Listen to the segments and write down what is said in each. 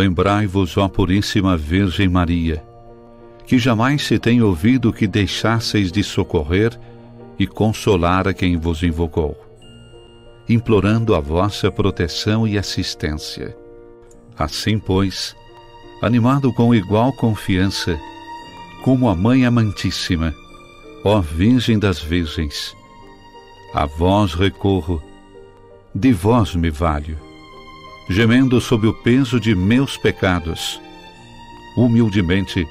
Lembrai-vos, ó Puríssima Virgem Maria, que jamais se tem ouvido que deixasseis de socorrer e consolar a quem vos invocou, implorando a vossa proteção e assistência. Assim, pois, animado com igual confiança, como a Mãe Amantíssima, ó Virgem das Virgens, a vós recorro, de vós me valho, gemendo sob o peso de meus pecados, humildemente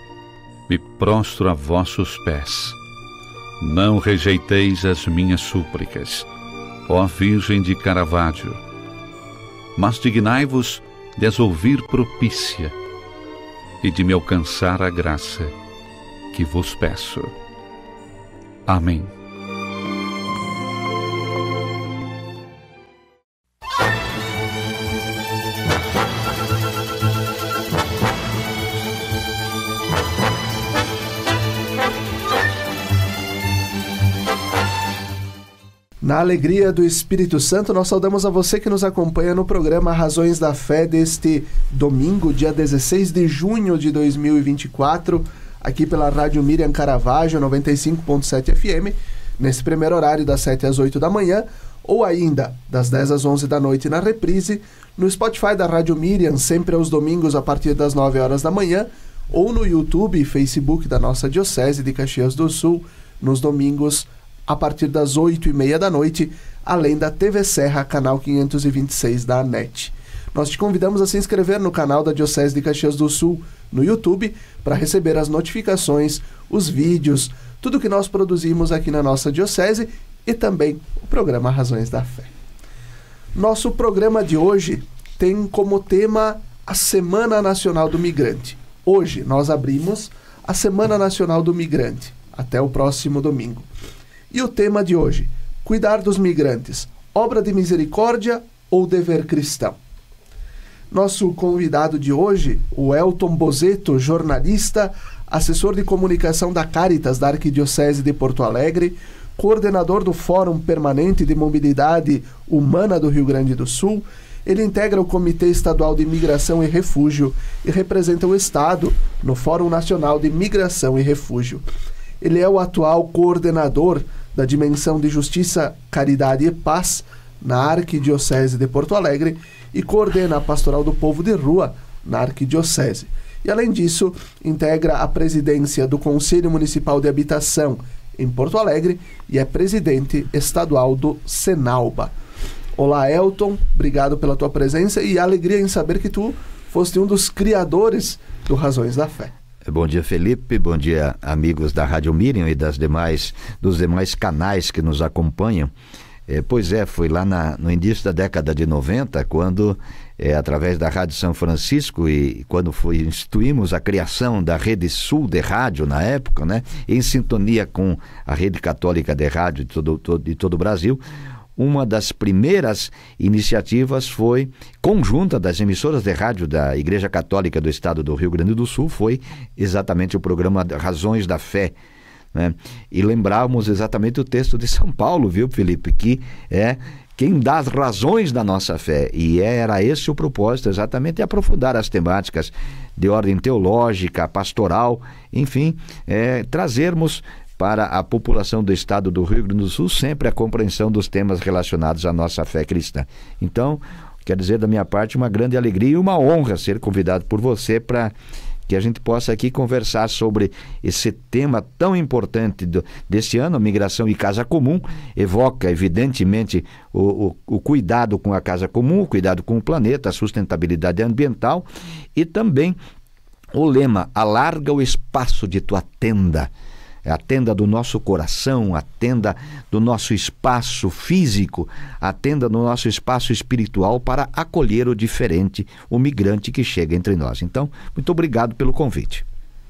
me prostro a vossos pés. Não rejeiteis as minhas súplicas, ó Virgem de Caravaggio, mas dignai-vos de as ouvir propícia e de me alcançar a graça que vos peço. Amém. Na alegria do Espírito Santo, nós saudamos a você que nos acompanha no programa Razões da Fé deste domingo, dia 16 de junho de 2024, aqui pela Rádio Miriam Caravaggio, 95.7 FM, nesse primeiro horário das 7 às 8 da manhã, ou ainda das 10 às 11 da noite na reprise, no Spotify da Rádio Miriam, sempre aos domingos a partir das 9 horas da manhã, ou no YouTube e Facebook da nossa Diocese de Caxias do Sul, nos domingos a partir das 8h30 da noite, além da TV Serra, canal 526 da ANET. Nós te convidamos a se inscrever no canal da Diocese de Caxias do Sul no YouTube para receber as notificações, os vídeos, tudo que nós produzimos aqui na nossa Diocese e também o programa Razões da Fé. Nosso programa de hoje tem como tema a Semana Nacional do Migrante. Hoje nós abrimos a Semana Nacional do Migrante, até o próximo domingo. E o tema de hoje, cuidar dos migrantes, obra de misericórdia ou dever cristão? Nosso convidado de hoje, o Elton Bozetto, jornalista, assessor de comunicação da Caritas da Arquidiocese de Porto Alegre, coordenador do Fórum Permanente de Mobilidade Humana do Rio Grande do Sul. Ele integra o Comitê Estadual de Migração e Refúgio e representa o Estado no Fórum Nacional de Migração e Refúgio. Ele é o atual coordenador da Dimensão de Justiça, Caridade e Paz na Arquidiocese de Porto Alegre e coordena a Pastoral do Povo de Rua na Arquidiocese. E, além disso, integra a presidência do Conselho Municipal de Habitação em Porto Alegre e é presidente estadual do Senalba. Olá, Elton, obrigado pela tua presença e alegria em saber que tu foste um dos criadores do Razões da Fé. Bom dia, Felipe, bom dia, amigos da Rádio Miriam e dos demais canais que nos acompanham. Foi lá no início da década de 90, quando, através da Rádio São Francisco e quando instituímos a criação da Rede Sul de Rádio na época, né, em sintonia com a Rede Católica de Rádio de todo o Brasil, uma das primeiras iniciativas foi conjunta das emissoras de rádio da Igreja Católica do Estado do Rio Grande do Sul, foi exatamente o programa Razões da Fé, né? E lembrávamos exatamente o texto de São Paulo, viu, Felipe, que é quem dá as razões da nossa fé, e era esse o propósito, exatamente, de aprofundar as temáticas de ordem teológica, pastoral, enfim, trazermos para a população do estado do Rio Grande do Sul sempre a compreensão dos temas relacionados à nossa fé cristã. Então, quero dizer da minha parte uma grande alegria e uma honra ser convidado por você para que a gente possa aqui conversar sobre esse tema tão importante deste ano, a migração e casa comum. Evoca, evidentemente, o cuidado com a casa comum, o cuidado com o planeta, a sustentabilidade ambiental e também o lema, alarga o espaço de tua tenda. A tenda do nosso coração, a tenda do nosso espaço físico, a tenda do nosso espaço espiritual para acolher o diferente, o migrante que chega entre nós. Então, muito obrigado pelo convite.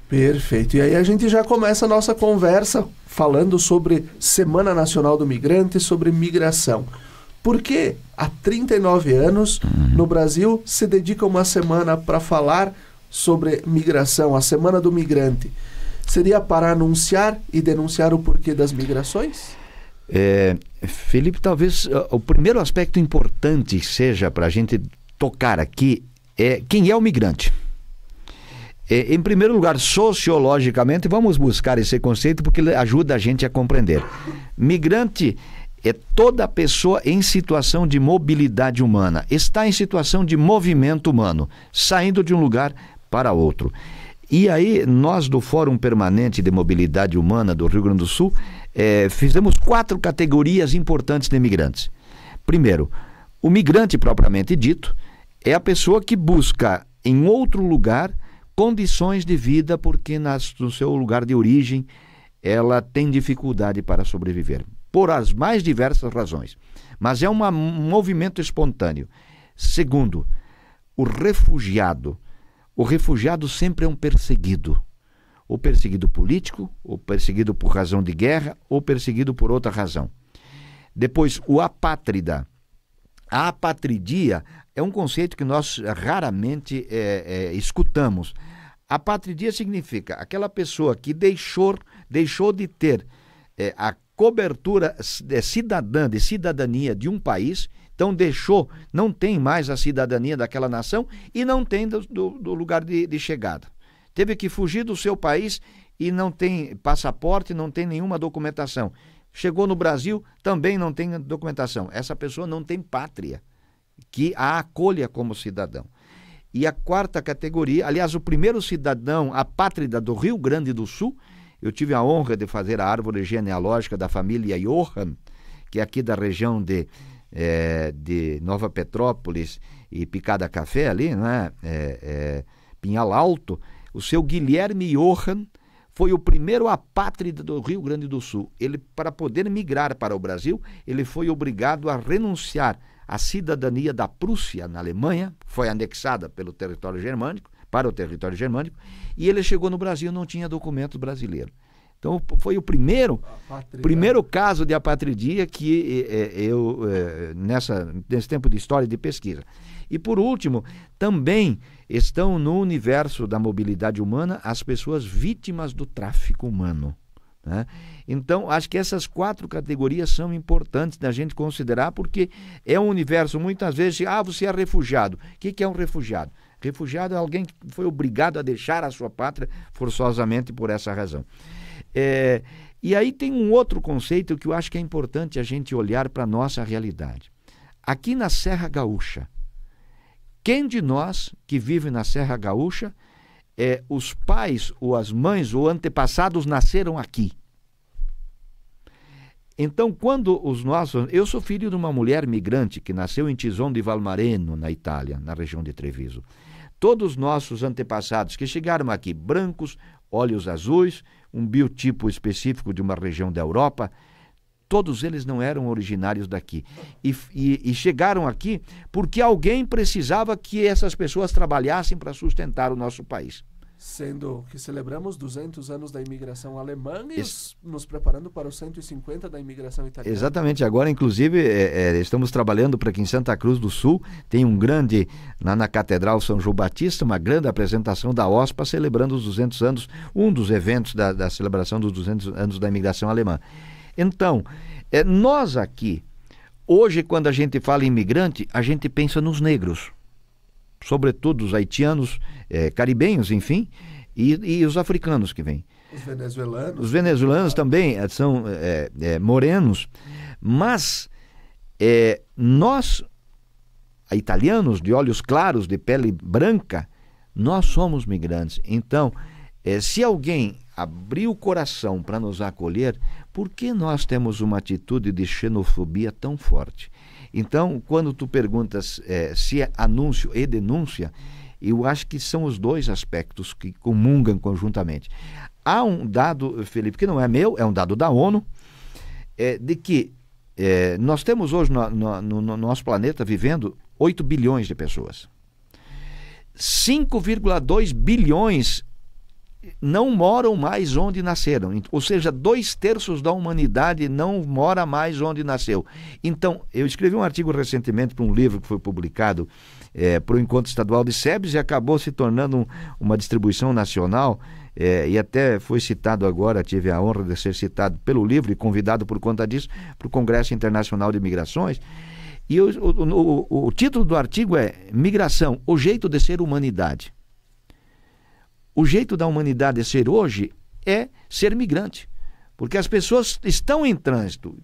Perfeito. E aí a gente já começa a nossa conversa falando sobre Semana Nacional do Migrante, sobre migração. Por que há 39 anos no Brasil se dedica uma semana para falar sobre migração, a Semana do Migrante? Seria para anunciar e denunciar o porquê das migrações? Felipe, talvez o primeiro aspecto importante seja para a gente tocar aqui Quem é o migrante? Em primeiro lugar, sociologicamente, vamos buscar esse conceito porque ele ajuda a gente a compreender. Migrante é toda pessoa em situação de mobilidade humana, está em situação de movimento humano, saindo de um lugar para outro. E aí, nós do Fórum Permanente de Mobilidade Humana do Rio Grande do Sul, fizemos 4 categorias importantes de imigrantes. Primeiro, o migrante propriamente dito é a pessoa que busca em outro lugar condições de vida porque no seu lugar de origem ela tem dificuldade para sobreviver, por as mais diversas razões. Mas é um movimento espontâneo. Segundo, o refugiado. O refugiado sempre é um perseguido. Ou perseguido político, ou perseguido por razão de guerra, ou perseguido por outra razão. Depois, o apátrida. A apatridia é um conceito que nós raramente escutamos. Apatridia significa aquela pessoa que deixou de ter a cobertura cidadã, de cidadania de um país, então não tem mais a cidadania daquela nação e não tem do lugar de chegada. Teve que fugir do seu país e não tem passaporte, não tem nenhuma documentação. Chegou no Brasil, também não tem documentação. Essa pessoa não tem pátria que a acolha como cidadão. E a 4ª categoria, aliás, o primeiro cidadão apátrida do Rio Grande do Sul, eu tive a honra de fazer a árvore genealógica da família Johann, que é aqui da região de Nova Petrópolis e Picada Café ali, né? Pinhal Alto. O seu Guilherme Johann foi o primeiro apátrida do Rio Grande do Sul. Ele, para poder migrar para o Brasil, ele foi obrigado a renunciar à cidadania da Prússia, na Alemanha, foi anexada para o território germânico, e ele chegou no Brasil e não tinha documento brasileiro. Então, foi o primeiro caso de apatridia que nesse tempo de história e de pesquisa. E, por último, também estão no universo da mobilidade humana as pessoas vítimas do tráfico humano, né? Então, acho que essas 4 categorias são importantes da gente considerar, porque é um universo, muitas vezes, você é refugiado. O que é um refugiado? Refugiado é alguém que foi obrigado a deixar a sua pátria forçosamente por essa razão. E aí tem um outro conceito que eu acho que é importante a gente olhar para a nossa realidade. Aqui na Serra Gaúcha, quem de nós que vive na Serra Gaúcha, os pais ou as mães ou antepassados nasceram aqui? Então, quando eu sou filho de uma mulher migrante que nasceu em Tison di Valmareno, na Itália, na região de Treviso. Todos os nossos antepassados que chegaram aqui, brancos, olhos azuis, um biotipo específico de uma região da Europa, todos eles não eram originários daqui. E chegaram aqui porque alguém precisava que essas pessoas trabalhassem para sustentar o nosso país. Sendo que celebramos 200 anos da imigração alemã e nos preparando para os 150 da imigração italiana. Exatamente. Agora, inclusive, estamos trabalhando para que em Santa Cruz do Sul tem lá na Catedral São João Batista, uma grande apresentação da OSPA celebrando os 200 anos, um dos eventos da celebração dos 200 anos da imigração alemã. Então, nós aqui, hoje, quando a gente fala em imigrante, a gente pensa nos negros, sobretudo os haitianos, caribenhos, enfim, e os africanos que vêm. Os venezuelanos também são morenos, mas nós, italianos de olhos claros, de pele branca, nós somos migrantes. Então, se alguém abrir o coração para nos acolher, por que nós temos uma atitude de xenofobia tão forte? Então, quando tu perguntas se é anúncio e denúncia, eu acho que são os dois aspectos que comungam conjuntamente. Há um dado, Felipe, que não é meu, é um dado da ONU, de que nós temos hoje no nosso planeta vivendo 8 bilhões de pessoas. 5,2 bilhões não moram mais onde nasceram, ou seja, 2/3 da humanidade não mora mais onde nasceu. Então, eu escrevi um artigo recentemente para um livro que foi publicado para o Encontro Estadual de SEBS e acabou se tornando uma distribuição nacional, e até foi citado agora, tive a honra de ser citado pelo livro e convidado por conta disso para o Congresso Internacional de Migrações. E o título do artigo é Migração, o jeito de ser humanidade. O jeito da humanidade ser hoje é ser migrante, porque as pessoas estão em trânsito.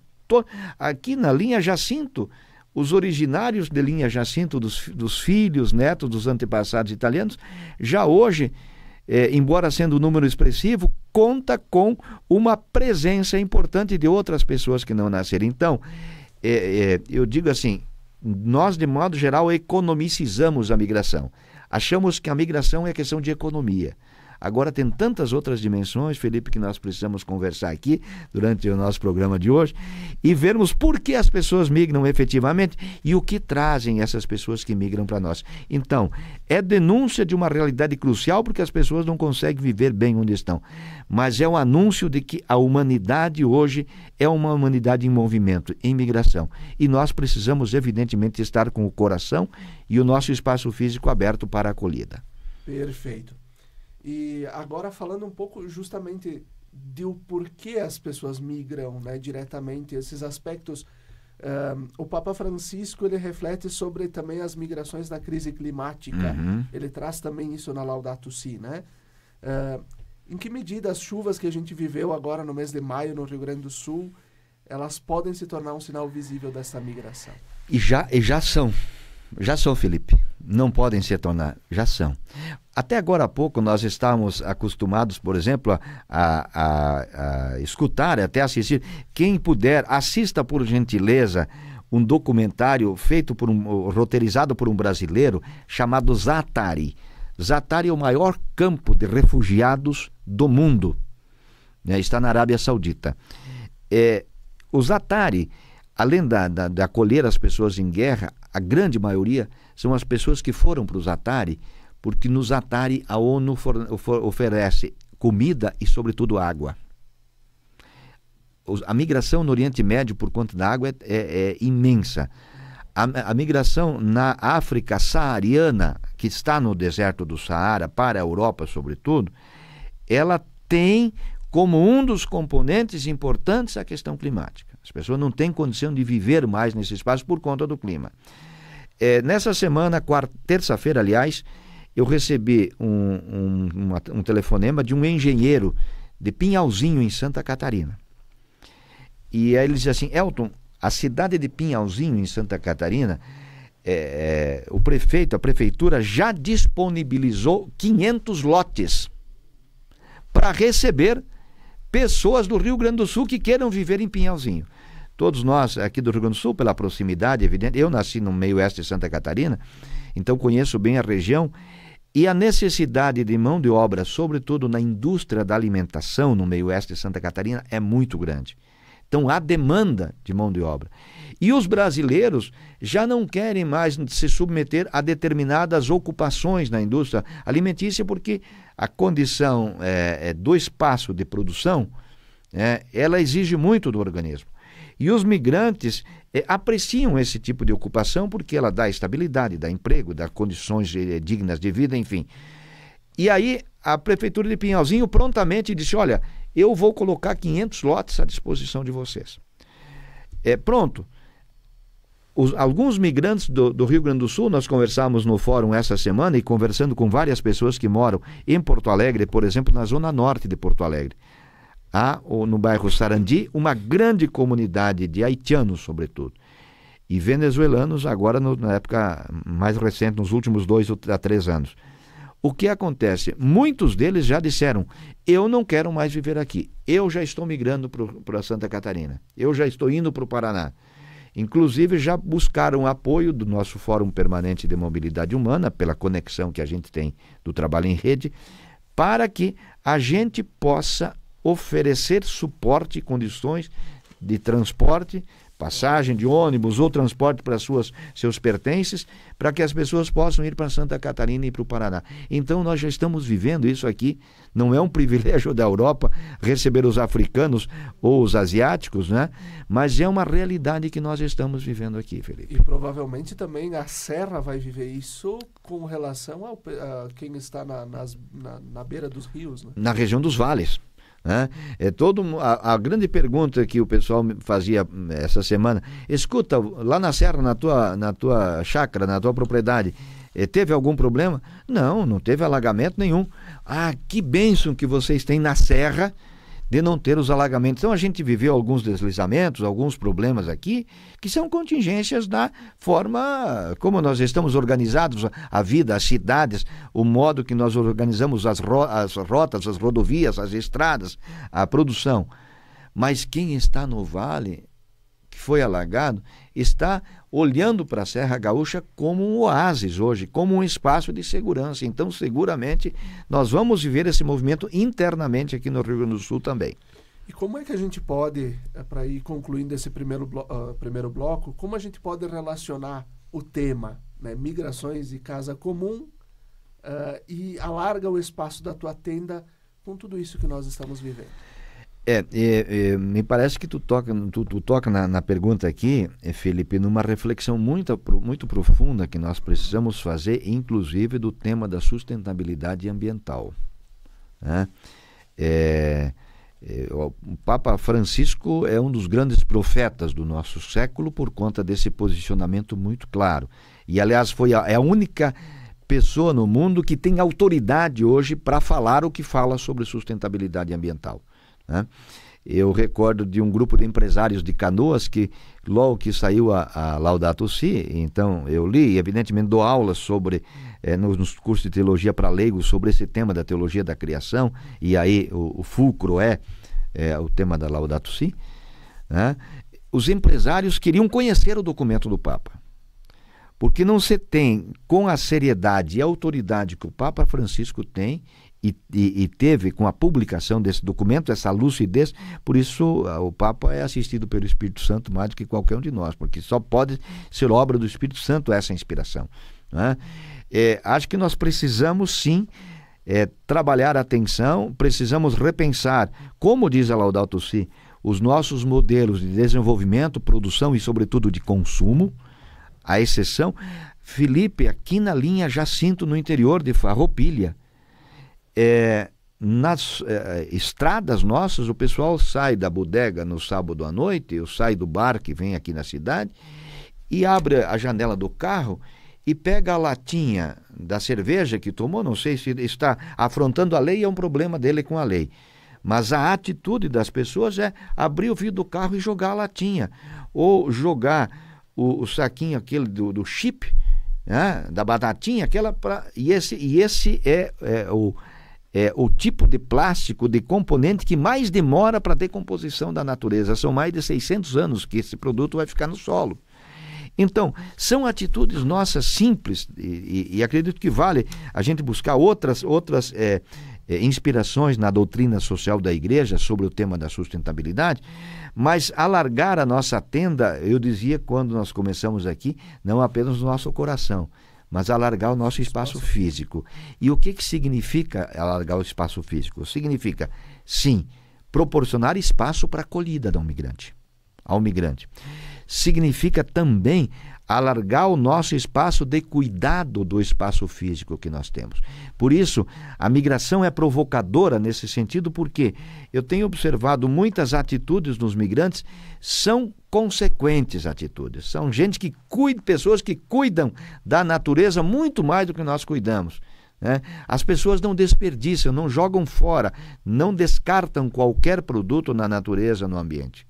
Aqui na linha Jacinto, os originários de linha Jacinto, dos filhos, netos dos antepassados italianos, já hoje, embora sendo um número expressivo, conta com uma presença importante de outras pessoas que não nasceram. Então, eu digo assim, nós de modo geral economicizamos a migração. Achamos que a migração é questão de economia. Agora tem tantas outras dimensões, Felipe, que nós precisamos conversar aqui durante o nosso programa de hoje e vermos por que as pessoas migram efetivamente e o que trazem essas pessoas que migram para nós. Então, é denúncia de uma realidade crucial porque as pessoas não conseguem viver bem onde estão. Mas é um anúncio de que a humanidade hoje é uma humanidade em movimento, em migração. E nós precisamos, evidentemente, estar com o coração e o nosso espaço físico aberto para a acolhida. Perfeito. E agora falando um pouco justamente do porquê as pessoas migram, né, diretamente, esses aspectos, o Papa Francisco ele reflete sobre também as migrações da crise climática. Ele traz também isso na Laudato Si, né? Em que medida as chuvas que a gente viveu agora no mês de maio no Rio Grande do Sul, elas podem se tornar um sinal visível dessa migração? E já são. Já são, Felipe. Não podem se tornar, já são. Até agora há pouco nós estávamos acostumados, por exemplo, a escutar, até assistir. Quem puder, assista por gentileza um documentário roteirizado por um brasileiro chamado Zaatari. Zaatari é o maior campo de refugiados do mundo. Está na Arábia Saudita. O Zaatari, além de acolher as pessoas em guerra, a grande maioria são as pessoas que foram para o Zaatari, porque no Zaatari a ONU oferece comida e, sobretudo, água. A migração no Oriente Médio por conta da água é imensa. A migração na África saariana, que está no deserto do Saara, para a Europa, sobretudo, ela tem como um dos componentes importantes a questão climática. As pessoas não têm condição de viver mais nesse espaço por conta do clima. Nessa semana, terça-feira, aliás, eu recebi um telefonema de um engenheiro de Pinhalzinho, em Santa Catarina. E aí ele dizia assim: Elton, a cidade de Pinhalzinho, em Santa Catarina, a prefeitura já disponibilizou 500 lotes para receber pessoas do Rio Grande do Sul que queiram viver em Pinhalzinho. Todos nós aqui do Rio Grande do Sul, pela proximidade, evidente, eu nasci no meio oeste de Santa Catarina, então conheço bem a região, e a necessidade de mão de obra, sobretudo na indústria da alimentação no meio oeste de Santa Catarina, é muito grande. Então há demanda de mão de obra. E os brasileiros já não querem mais se submeter a determinadas ocupações na indústria alimentícia, porque a condição do espaço de produção, ela exige muito do organismo. E os migrantes apreciam esse tipo de ocupação porque ela dá estabilidade, dá emprego, dá condições dignas de vida, enfim. E aí a Prefeitura de Pinhalzinho prontamente disse: olha, eu vou colocar 500 lotes à disposição de vocês. Pronto. Alguns migrantes do Rio Grande do Sul, nós conversamos no fórum essa semana e conversando com várias pessoas que moram em Porto Alegre, por exemplo, na zona norte de Porto Alegre. Há, no bairro Sarandi, uma grande comunidade de haitianos, sobretudo, e venezuelanos agora na época mais recente, nos últimos 2 a 3 anos. O que acontece? Muitos deles já disseram: eu não quero mais viver aqui, eu já estou migrando para Santa Catarina, eu já estou indo para o Paraná. Inclusive já buscaram apoio do nosso Fórum Permanente de Mobilidade Humana, pela conexão que a gente tem do trabalho em rede, para que a gente possa oferecer suporte e condições de transporte, passagem de ônibus ou transporte para seus pertences, para que as pessoas possam ir para Santa Catarina e para o Paraná. Então nós já estamos vivendo isso aqui. Não é um privilégio da Europa receber os africanos ou os asiáticos, né? Mas é uma realidade que nós estamos vivendo aqui, Felipe. E provavelmente também a Serra vai viver isso com relação a quem está na beira dos rios, né? Na região dos vales. né? A grande pergunta que o pessoal me fazia essa semana: escuta, lá na serra, na tua chácara, na tua propriedade, teve algum problema? Não teve alagamento nenhum. Ah, que bênção que vocês têm na serra de não ter os alagamentos. Então a gente viveu alguns deslizamentos, alguns problemas aqui, que são contingências da forma como nós estamos organizados, a vida, as cidades, o modo que nós organizamos as rotas, as rodovias, as estradas, a produção. Mas quem está no vale, que foi alagado, está olhando para a Serra Gaúcha como um oásis hoje, como um espaço de segurança. Então, seguramente, nós vamos viver esse movimento internamente aqui no Rio Grande do Sul também. E como é que a gente pode, para ir concluindo esse primeiro bloco, como a gente pode relacionar o tema, né, migrações e casa comum, e alarga o espaço da tua tenda com tudo isso que nós estamos vivendo? Me parece que tu toca na pergunta aqui, Felipe, numa reflexão muito profunda que nós precisamos fazer, inclusive do tema da sustentabilidade ambiental, né? O Papa Francisco é um dos grandes profetas do nosso século por conta desse posicionamento muito claro. E, aliás, é a única pessoa no mundo que tem autoridade hoje para falar o que fala sobre sustentabilidade ambiental, né? Eu recordo de um grupo de empresários de Canoas que, logo que saiu a Laudato Si, então eu li e evidentemente dou aulas sobre, nos cursos de teologia para leigos, sobre esse tema da teologia da criação, e aí o fulcro é o tema da Laudato Si, né? Os empresários queriam conhecer o documento do Papa, porque não se tem, com a seriedade e a autoridade que o Papa Francisco tem e teve com a publicação desse documento, essa lucidez. Por isso o Papa é assistido pelo Espírito Santo mais do que qualquer um de nós, porque só pode ser obra do Espírito Santo essa inspiração, né? Acho que nós precisamos sim trabalhar a atenção, precisamos repensar, como diz a Laudato Si, os nossos modelos de desenvolvimento, produção e sobretudo de consumo, à exceção, Felipe, aqui na linha Jacinto, no interior de Farroupilha, nas estradas nossas, o pessoal sai da bodega no sábado à noite, ou sai do bar que vem aqui na cidade, e abre a janela do carro e pega a latinha da cerveja que tomou. Não sei se está afrontando a lei, é um problema dele com a lei, mas a atitude das pessoas é abrir o vidro do carro e jogar a latinha, ou jogar o saquinho aquele do chip, né, da batatinha, e esse é o tipo de plástico, de componente que mais demora para a decomposição da natureza. São mais de 600 anos que esse produto vai ficar no solo. Então, são atitudes nossas simples, e acredito que vale a gente buscar outras inspirações na doutrina social da Igreja sobre o tema da sustentabilidade, mas alargar a nossa tenda, eu dizia quando nós começamos aqui, não apenas o nosso coração, mas alargar o nosso espaço físico. E o que significa alargar o espaço físico? Significa, sim, proporcionar espaço para a acolhida ao migrante. Significa também alargar o nosso espaço de cuidado do espaço físico que nós temos. Por isso, a migração é provocadora nesse sentido, porque eu tenho observado muitas atitudes nos migrantes, são consequentes atitudes, são pessoas que cuidam da natureza muito mais do que nós cuidamos, né? As pessoas não desperdiçam, não jogam fora, não descartam qualquer produto na natureza, no ambiente.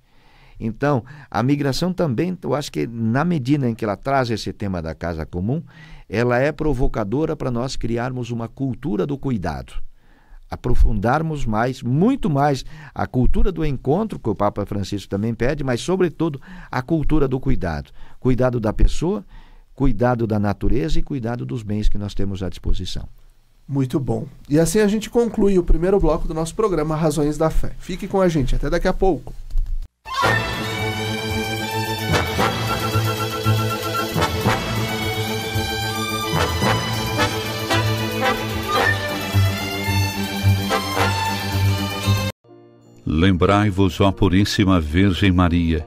Então, a migração também, eu acho que na medida em que ela traz esse tema da casa comum, ela é provocadora para nós criarmos uma cultura do cuidado, aprofundarmos muito mais a cultura do encontro, que o Papa Francisco também pede, mas sobretudo a cultura do cuidado. Cuidado da pessoa, cuidado da natureza e cuidado dos bens que nós temos à disposição. Muito bom. E assim a gente conclui o primeiro bloco do nosso programa Razões da Fé. Fique com a gente, até daqui a pouco. Lembrai-vos, ó Puríssima Virgem Maria,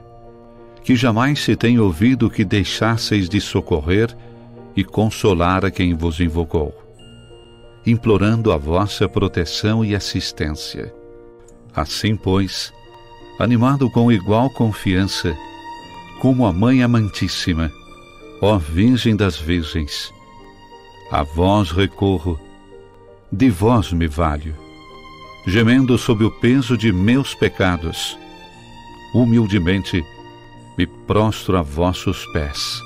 que jamais se tem ouvido que deixasseis de socorrer e consolar a quem vos invocou, implorando a vossa proteção e assistência. Assim, pois, animado com igual confiança, como a Mãe Amantíssima, ó Virgem das Virgens, a vós recorro, de vós me valho, gemendo sob o peso de meus pecados, humildemente me prostro a vossos pés.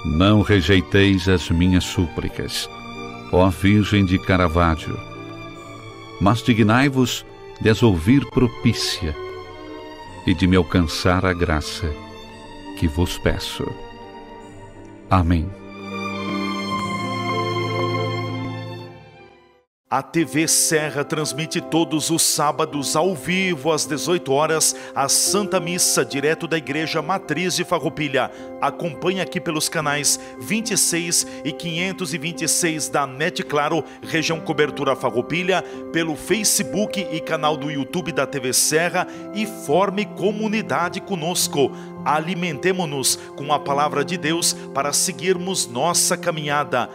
Não rejeiteis as minhas súplicas, ó Virgem de Caravaggio, mas dignai-vos de as ouvir propícia e de me alcançar a graça que vos peço. Amém. A TV Serra transmite todos os sábados ao vivo às 18 horas a Santa Missa direto da Igreja Matriz de Farroupilha. Acompanhe aqui pelos canais 26 e 526 da NET Claro, região cobertura Farroupilha, pelo Facebook e canal do YouTube da TV Serra e forme comunidade conosco. Alimentemo-nos com a palavra de Deus para seguirmos nossa caminhada.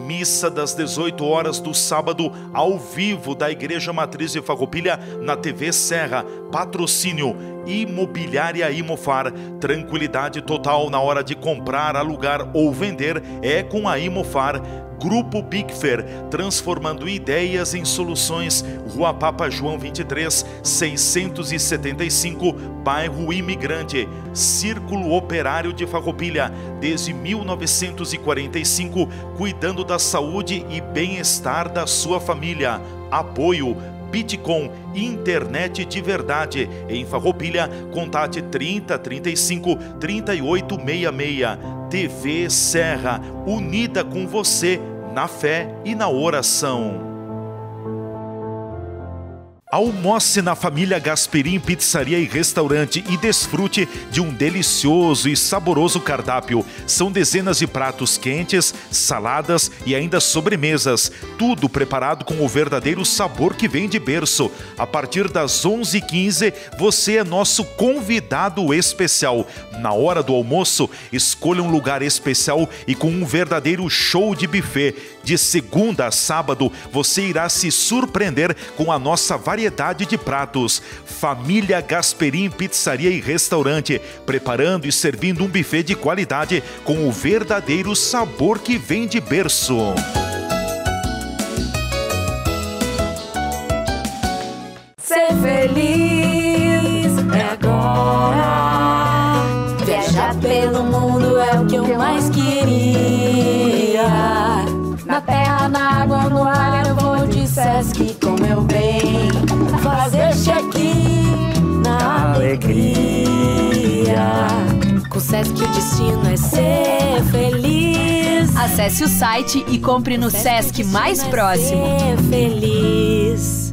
Missa das 18 horas do sábado, ao vivo da Igreja Matriz de Farroupilha, na TV Serra. Patrocínio Imobiliária Imofar. Tranquilidade total na hora de comprar, alugar ou vender é com a Imofar. Grupo Bigfer, transformando ideias em soluções. Rua Papa João 23, 675, bairro Imigrante. Círculo Operário de Farroupilha, desde 1945, cuidando da saúde e bem-estar da sua família. Apoio Bitcom, internet de verdade. Em Farroupilha, contate 30 35 38 66. TV Serra, unida com você na fé e na oração. Almoce na família Gasperim Pizzaria e Restaurante e desfrute de um delicioso e saboroso cardápio. São dezenas de pratos quentes, saladas e ainda sobremesas. Tudo preparado com o verdadeiro sabor que vem de berço. A partir das 11h15, você é nosso convidado especial. Na hora do almoço, escolha um lugar especial e com um verdadeiro show de buffet. De segunda a sábado, você irá se surpreender com a nossa variedade de pratos. Família Gasperim Pizzaria e Restaurante, preparando e servindo um buffet de qualidade com o verdadeiro sabor que vem de berço. Ser feliz é agora. Viajar pelo mundo é o que eu mais queria. Na terra, na água, no ar, eu vou de Sesc com meu bem. Fazer check-in na alegria. Com Sesc o destino é ser feliz. Acesse o site e compre no Sesc mais próximo. Ser feliz.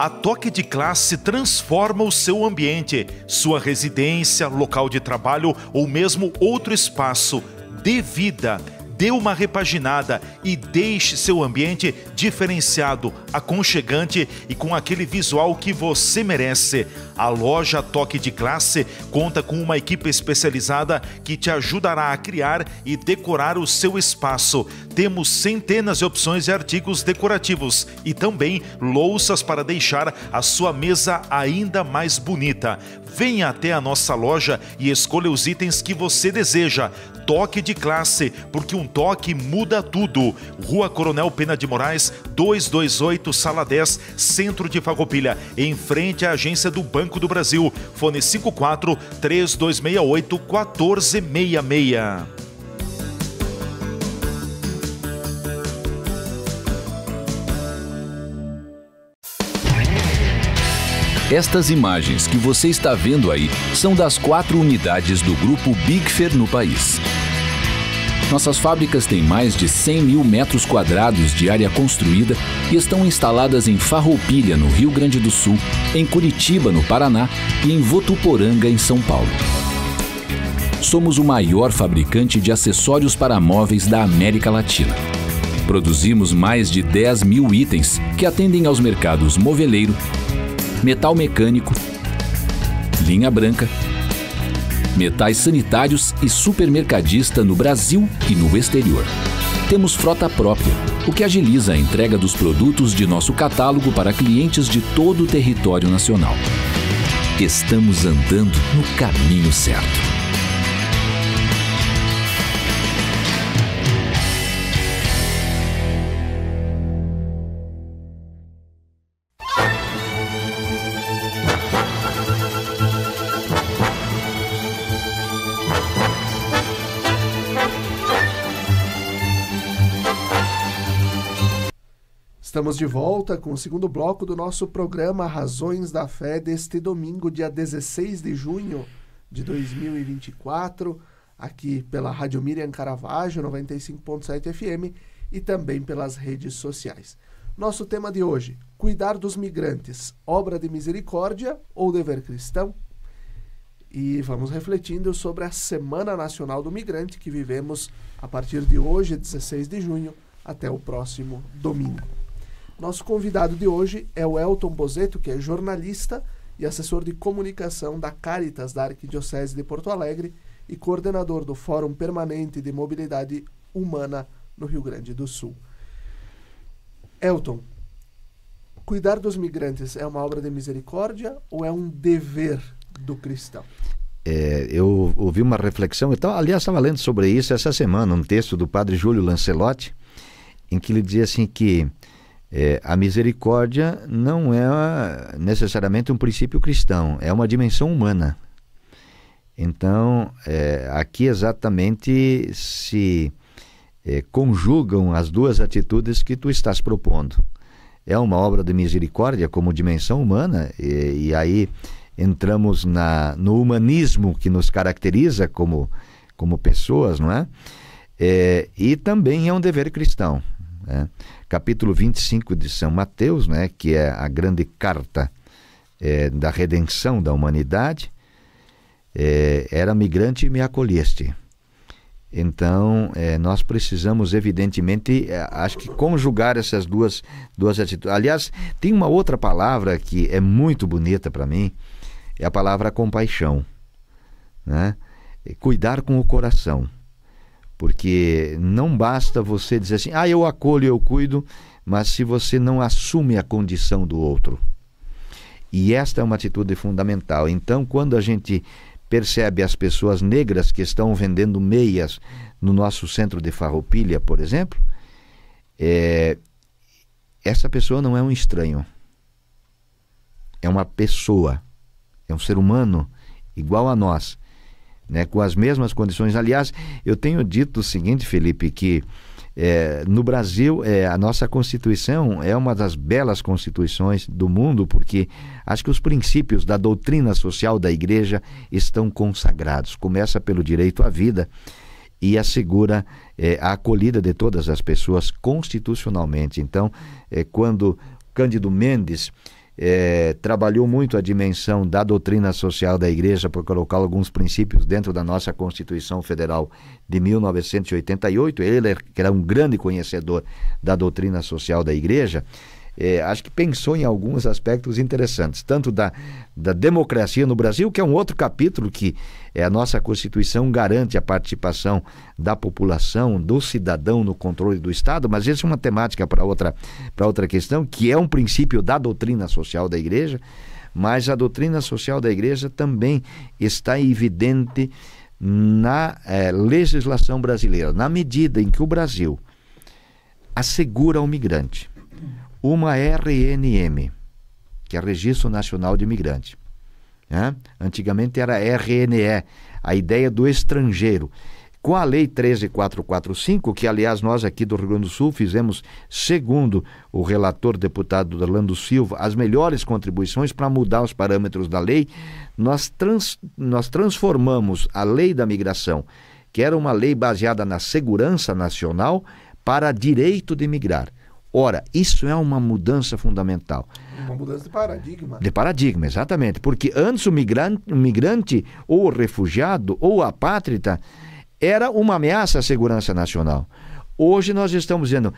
A Toque de Classe transforma o seu ambiente, sua residência, local de trabalho ou mesmo outro espaço. Dê vida, dê uma repaginada e deixe seu ambiente diferenciado, aconchegante e com aquele visual que você merece. A loja Toque de Classe conta com uma equipe especializada que te ajudará a criar e decorar o seu espaço. Temos centenas de opções de artigos decorativos e também louças para deixar a sua mesa ainda mais bonita. Venha até a nossa loja e escolha os itens que você deseja. Toque de Classe, porque um toque muda tudo. Rua Coronel Pena de Moraes, 228, Sala 10, Centro de Farroupilha, em frente à agência do Banco do Brasil. Fone 54-3268-1466. Estas imagens que você está vendo aí são das 4 unidades do Grupo Bigfer no país. Nossas fábricas têm mais de 100 mil metros quadrados de área construída e estão instaladas em Farroupilha, no Rio Grande do Sul, em Curitiba, no Paraná e em Votuporanga, em São Paulo. Somos o maior fabricante de acessórios para móveis da América Latina. Produzimos mais de 10 mil itens que atendem aos mercados moveleiro, metal mecânico, linha branca, metais sanitários e supermercadista no Brasil e no exterior. Temos frota própria, o que agiliza a entrega dos produtos de nosso catálogo para clientes de todo o território nacional. Estamos andando no caminho certo. Estamos de volta com o segundo bloco do nosso programa Razões da Fé deste domingo, dia 16 de junho de 2024, aqui pela Rádio Miriam Caravaggio, 95.7 FM e também pelas redes sociais. Nosso tema de hoje, cuidar dos migrantes, obra de misericórdia ou dever cristão? E vamos refletindo sobre a Semana Nacional do Migrante que vivemos a partir de hoje, 16 de junho, até o próximo domingo. Nosso convidado de hoje é o Elton Bozetto, que é jornalista e assessor de comunicação da Caritas da Arquidiocese de Porto Alegre e coordenador do Fórum Permanente de Mobilidade Humana no Rio Grande do Sul. Elton, cuidar dos migrantes é uma obra de misericórdia ou é um dever do cristão? Eu ouvi uma reflexão, aliás, estava lendo sobre isso essa semana, um texto do padre Júlio Lancelotti, em que ele dizia assim que a misericórdia não é necessariamente um princípio cristão, é uma dimensão humana. Então, aqui exatamente se conjugam as duas atitudes que tu estás propondo. É uma obra de misericórdia como dimensão humana, e aí entramos no humanismo que nos caracteriza como pessoas, não é? E também é um dever cristão. Capítulo 25 de São Mateus, né, que é a grande carta da redenção da humanidade, era migrante e me acolheste. Então, nós precisamos, evidentemente, acho que conjugar essas duas atitudes. Aliás, tem uma outra palavra que é muito bonita para mim, é a palavra compaixão, né? Cuidar com o coração. Porque não basta você dizer assim, eu acolho, eu cuido, mas se você não assume a condição do outro. E esta é uma atitude fundamental. Então, quando a gente percebe as pessoas negras que estão vendendo meias no nosso centro de Farroupilha, por exemplo, essa pessoa não é um estranho. É uma pessoa, é um ser humano igual a nós, né, com as mesmas condições. Aliás, eu tenho dito o seguinte, Felipe, que no Brasil a nossa Constituição é uma das belas constituições do mundo, porque acho que os princípios da doutrina social da Igreja estão consagrados. Começa pelo direito à vida e assegura a acolhida de todas as pessoas constitucionalmente. Então, quando Cândido Mendes trabalhou muito a dimensão da doutrina social da Igreja para colocar alguns princípios dentro da nossa Constituição Federal de 1988, ele que era um grande conhecedor da doutrina social da Igreja, acho que pensou em alguns aspectos interessantes, tanto da democracia no Brasil, que é um outro capítulo que a nossa Constituição garante a participação da população, do cidadão no controle do Estado, mas isso é uma temática para outra questão, que é um princípio da doutrina social da Igreja, mas a doutrina social da Igreja também está evidente na legislação brasileira, na medida em que o Brasil assegura ao migrante uma RNM, que é Registro Nacional de Imigrante. Antigamente era RNE, a ideia do estrangeiro. Com a Lei 13.445, que aliás nós aqui do Rio Grande do Sul fizemos, segundo o relator deputado Orlando Silva, as melhores contribuições para mudar os parâmetros da lei, nós transformamos a Lei da Migração, que era uma lei baseada na segurança nacional, para direito de migrar. Ora, isso é uma mudança fundamental. Uma mudança de paradigma. De paradigma, exatamente. Porque antes o migrante, ou o refugiado, ou o apátrida, era uma ameaça à segurança nacional. Hoje nós estamos dizendo,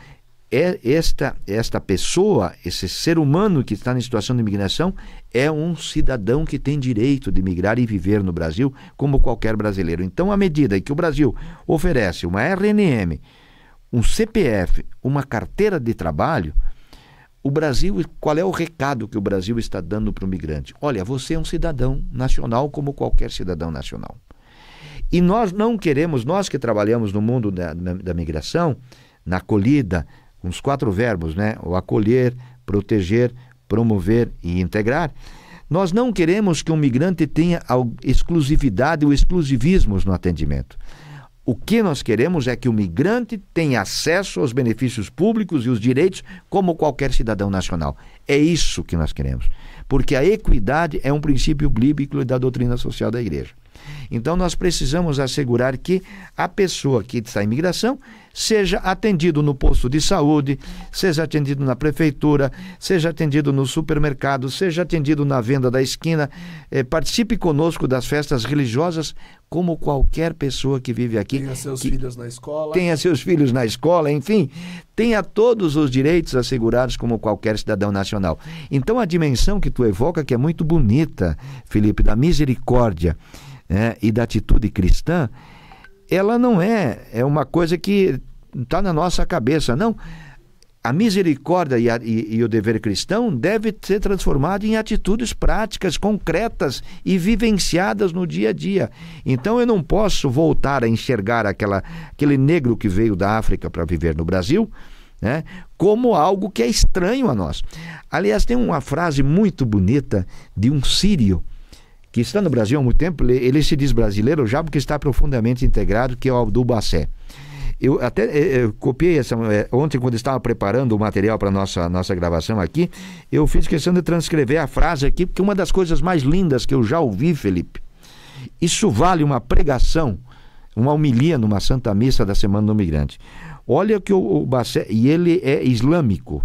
esta pessoa, esse ser humano que está em situação de imigração, é um cidadão que tem direito de migrar e viver no Brasil como qualquer brasileiro. Então, à medida que o Brasil oferece uma RNM, um CPF, uma carteira de trabalho, o Brasil, qual é o recado que o Brasil está dando para o migrante? Olha, você é um cidadão nacional como qualquer cidadão nacional. E nós não queremos, nós que trabalhamos no mundo da migração, na acolhida, com os 4 verbos, né? O acolher, proteger, promover e integrar, nós não queremos que um migrante tenha a exclusividade ou exclusivismos no atendimento. O que nós queremos é que o migrante tenha acesso aos benefícios públicos e os direitos como qualquer cidadão nacional. É isso que nós queremos, porque a equidade é um princípio bíblico da doutrina social da Igreja. Então nós precisamos assegurar que a pessoa que está em migração seja atendido no posto de saúde, seja atendido na prefeitura, seja atendido no supermercado, seja atendido na venda da esquina, participe conosco das festas religiosas como qualquer pessoa que vive aqui. Tenha seus filhos na escola. Tenha seus filhos na escola, enfim, tenha todos os direitos assegurados como qualquer cidadão nacional. Então a dimensão que tu evoca, que é muito bonita, Felipe, da misericórdia, e da atitude cristã, ela não é uma coisa que está na nossa cabeça, não. A misericórdia e o dever cristão deve ser transformado em atitudes práticas, concretas e vivenciadas no dia a dia. Então eu não posso voltar a enxergar aquele negro que veio da África para viver no Brasil, né, como algo que é estranho a nós. Aliás, tem uma frase muito bonita de um sírio que está no Brasil há muito tempo. Ele se diz brasileiro já porque está profundamente integrado, que é o Abdul Bassé. Eu até copiei ontem, quando estava preparando o material para a nossa gravação aqui, eu fiz questão de transcrever a frase aqui, porque é uma das coisas mais lindas que eu já ouvi, Felipe. Isso vale uma pregação, uma homilia numa Santa Missa da Semana do Migrante. Olha que o Bassé, e ele é islâmico,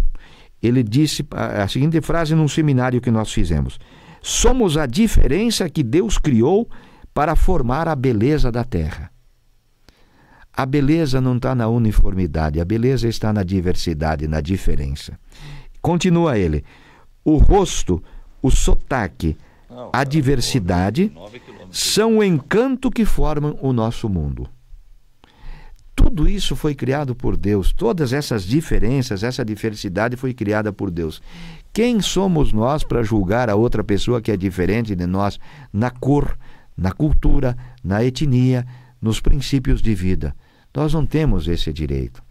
ele disse a seguinte frase num seminário que nós fizemos: somos a diferença que Deus criou para formar a beleza da terra. A beleza não está na uniformidade, a beleza está na diversidade, na diferença. Continua ele: o rosto, o sotaque, a diversidade são o encanto que formam o nosso mundo. Tudo isso foi criado por Deus, todas essas diferenças, essa diversidade foi criada por Deus. Quem somos nós para julgar a outra pessoa que é diferente de nós na cor, na cultura, na etnia, nos princípios de vida? Nós não temos esse direito.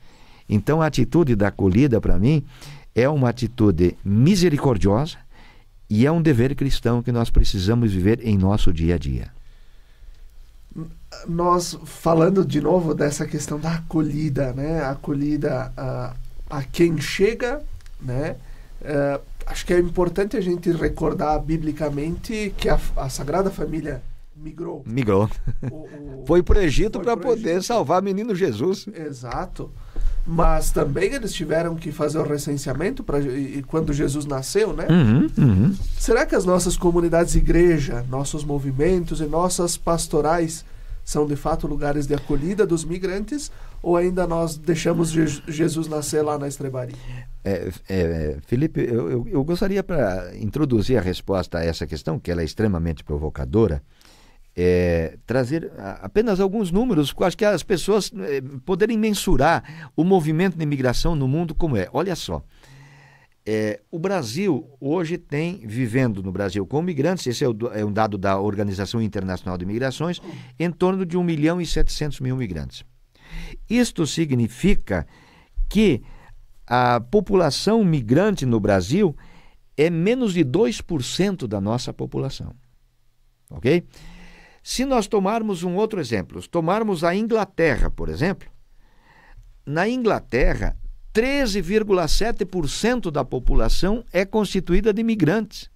Então a atitude da acolhida, para mim, é uma atitude misericordiosa e é um dever cristão que nós precisamos viver em nosso dia a dia. Nós, falando de novo dessa questão da acolhida, né? A acolhida a quem chega, né? Acho que é importante a gente recordar biblicamente que a Sagrada Família migrou. Foi para o Egito para poder salvar o menino Jesus. Exato. Mas também eles tiveram que fazer o recenseamento quando Jesus nasceu, né? Será que as nossas comunidades igreja, nossos movimentos e nossas pastorais são de fato lugares de acolhida dos migrantes, ou ainda nós deixamos Jesus nascer lá na estrebaria? Felipe, eu gostaria, para introduzir a resposta a essa questão, que ela é extremamente provocadora, trazer apenas alguns números, acho que as pessoas poderem mensurar o movimento de imigração no mundo como é. Olha só, o Brasil hoje tem, vivendo no Brasil com migrantes, esse é um dado da Organização Internacional de Migrações, em torno de 1.700.000 migrantes. Isto significa que a população migrante no Brasil é menos de 2% da nossa população. Ok? Se nós tomarmos um outro exemplo, tomarmos a Inglaterra, por exemplo, na Inglaterra, 13,7% da população é constituída de imigrantes.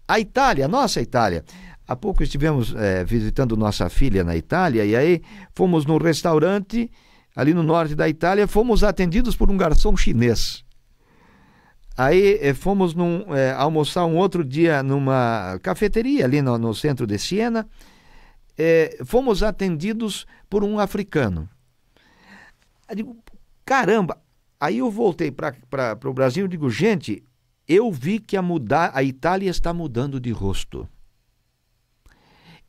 A Itália, nossa Itália, há pouco estivemos visitando nossa filha na Itália, e aí fomos num restaurante ali no norte da Itália, fomos atendidos por um garçom chinês. Aí fomos almoçar um outro dia numa cafeteria ali no centro de Siena, fomos atendidos por um africano. Eu digo, caramba, Aí eu voltei para o Brasil e digo, gente, eu vi que a Itália está mudando de rosto.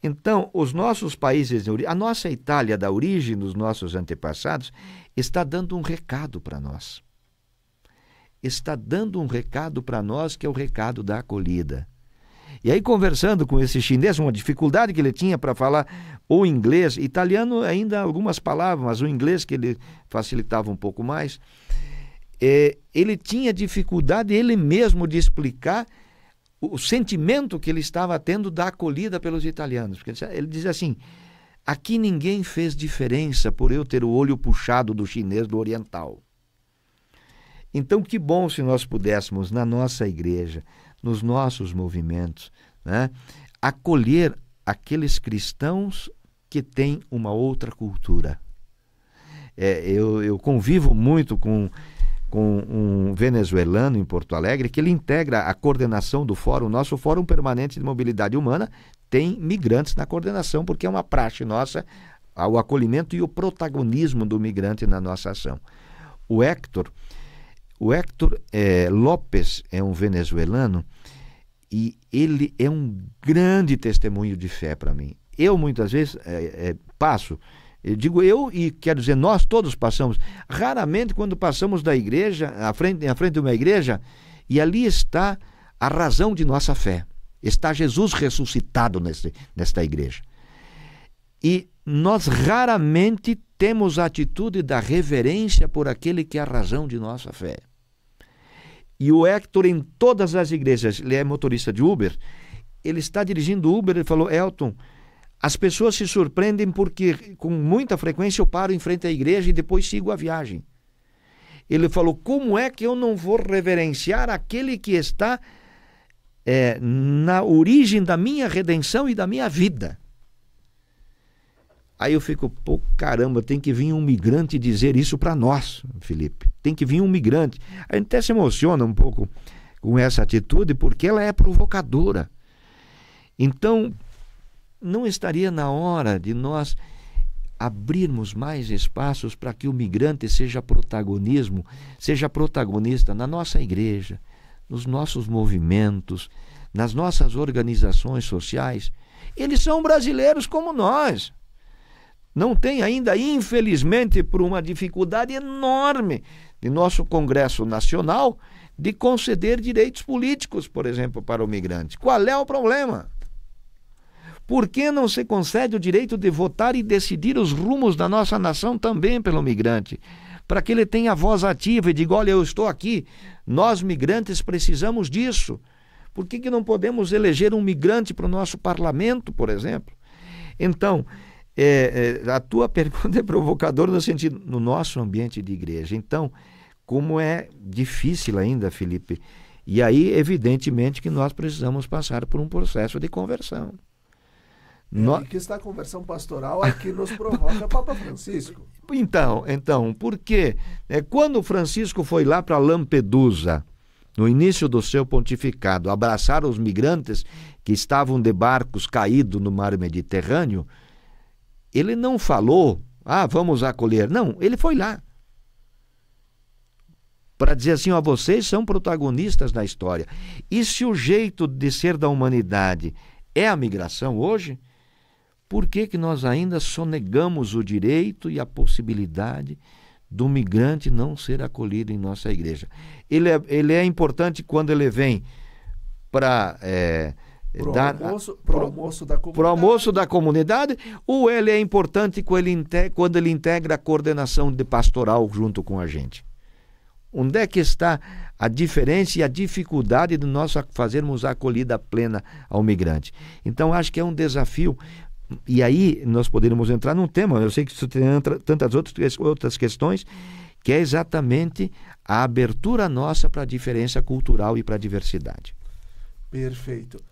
Então, os nossos países, a nossa Itália da origem dos nossos antepassados, está dando um recado para nós. Está dando um recado para nós, que é o recado da acolhida. E aí, conversando com esse chinês, uma dificuldade que ele tinha para falar o inglês, italiano ainda algumas palavras, mas o inglês que ele facilitava um pouco mais, ele tinha dificuldade ele mesmo de explicar o sentimento que ele estava tendo da acolhida pelos italianos. Porque ele dizia assim, aqui ninguém fez diferença por eu ter o olho puxado do chinês do oriental. Então, que bom se nós pudéssemos, na nossa igreja, nos nossos movimentos, né, acolher aqueles cristãos que têm uma outra cultura. Eu convivo muito com um venezuelano em Porto Alegre, que ele integra a coordenação do fórum. Nosso Fórum Permanente de Mobilidade Humana tem migrantes na coordenação, porque é uma praxe nossa o acolhimento e o protagonismo do migrante na nossa ação. O Héctor Lopes é um venezuelano e ele é um grande testemunho de fé para mim. Eu muitas vezes passo, eu digo eu e quero dizer nós todos passamos, raramente quando passamos da igreja, à frente de uma igreja, e ali está a razão de nossa fé, está Jesus ressuscitado nesta igreja. E nós raramente temos a atitude da reverência por aquele que é a razão de nossa fé. E o Héctor, em todas as igrejas, ele é motorista de Uber, ele está dirigindo Uber, ele falou, Elton, as pessoas se surpreendem porque com muita frequência eu paro em frente à igreja e depois sigo a viagem. Ele falou, como é que eu não vou reverenciar aquele que está na origem da minha redenção e da minha vida? Aí eu fico, pô, caramba, tem que vir um migrante dizer isso para nós, Felipe. Tem que vir um migrante. A gente até se emociona um pouco com essa atitude, porque ela é provocadora. Então, não estaria na hora de nós abrirmos mais espaços para que o migrante seja protagonista na nossa igreja, nos nossos movimentos, nas nossas organizações sociais? Eles são brasileiros como nós. Não tem ainda, infelizmente, por uma dificuldade enorme de nosso Congresso Nacional, de conceder direitos políticos, por exemplo, para o migrante. Qual é o problema? Por que não se concede o direito de votar e decidir os rumos da nossa nação também pelo migrante? Para que ele tenha voz ativa e diga, olha, eu estou aqui, nós migrantes precisamos disso. Por que não podemos eleger um migrante para o nosso parlamento, por exemplo? Então, a tua pergunta é provocadora no sentido, no nosso ambiente de igreja. Então, como é difícil ainda, Felipe, e aí, evidentemente, que nós precisamos passar por um processo de conversão. Que está a conversão pastoral aqui nos provoca Papa Francisco. Então, porque quando Francisco foi lá para Lampedusa, no início do seu pontificado, abraçar os migrantes que estavam de barcos caídos no mar Mediterrâneo, ele não falou, vamos acolher. Não, ele foi lá para dizer assim, vocês são protagonistas da história. E se o jeito de ser da humanidade é a migração hoje, por que nós ainda sonegamos o direito e a possibilidade do migrante não ser acolhido em nossa igreja? Ele é importante quando ele vem para... Pro almoço da comunidade, ou ele é importante quando ele integra a coordenação de pastoral junto com a gente? Onde é que está a diferença e a dificuldade de nós fazermos a acolhida plena ao migrante? Então, acho que é um desafio, e aí nós poderíamos entrar num tema, eu sei que isso tem tantas outras questões, que é exatamente a abertura nossa para a diferença cultural e para a diversidade. Perfeito.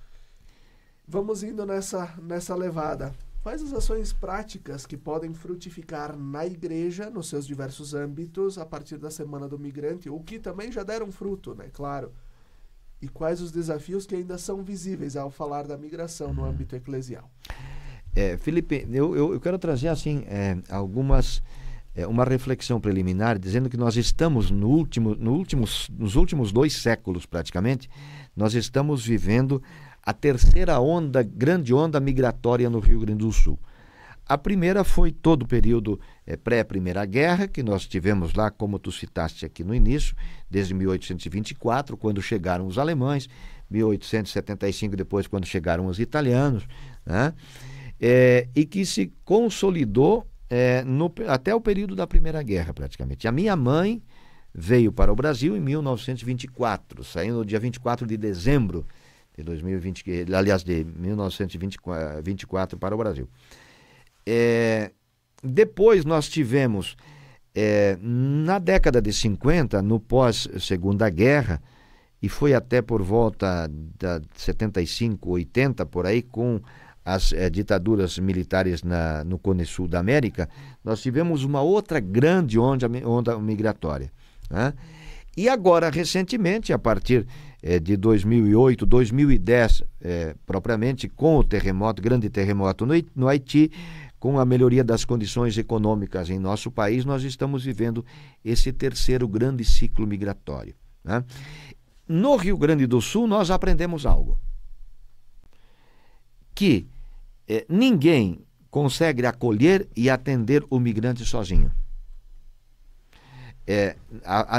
Vamos indo nessa levada. Quais as ações práticas que podem frutificar na igreja, nos seus diversos âmbitos, a partir da Semana do Migrante, o que também já deram fruto, né? Claro. E quais os desafios que ainda são visíveis ao falar da migração no âmbito eclesial? Felipe, eu quero trazer assim algumas uma reflexão preliminar dizendo que nós estamos nos últimos 2 séculos praticamente, nós estamos vivendo a terceira onda, grande onda migratória no Rio Grande do Sul. A primeira foi todo o período pré-Primeira Guerra, que nós tivemos lá, como tu citaste aqui no início, desde 1824, quando chegaram os alemães, 1875 depois, quando chegaram os italianos, né? E que se consolidou até o período da Primeira Guerra, praticamente. A minha mãe veio para o Brasil em 1924, saindo no dia 24 de dezembro de 1924 para o Brasil. Depois nós tivemos, na década de 50, no pós-Segunda Guerra, e foi até por volta de 75, 80, por aí, com as ditaduras militares no Cone Sul da América, nós tivemos uma outra grande onda migratória, né? E agora, recentemente, a partir de 2008, 2010, propriamente, com o grande terremoto no Haiti, com a melhoria das condições econômicas em nosso país, nós estamos vivendo esse terceiro grande ciclo migratório, né? No Rio Grande do Sul, nós aprendemos algo. Que ninguém consegue acolher e atender o migrante sozinho.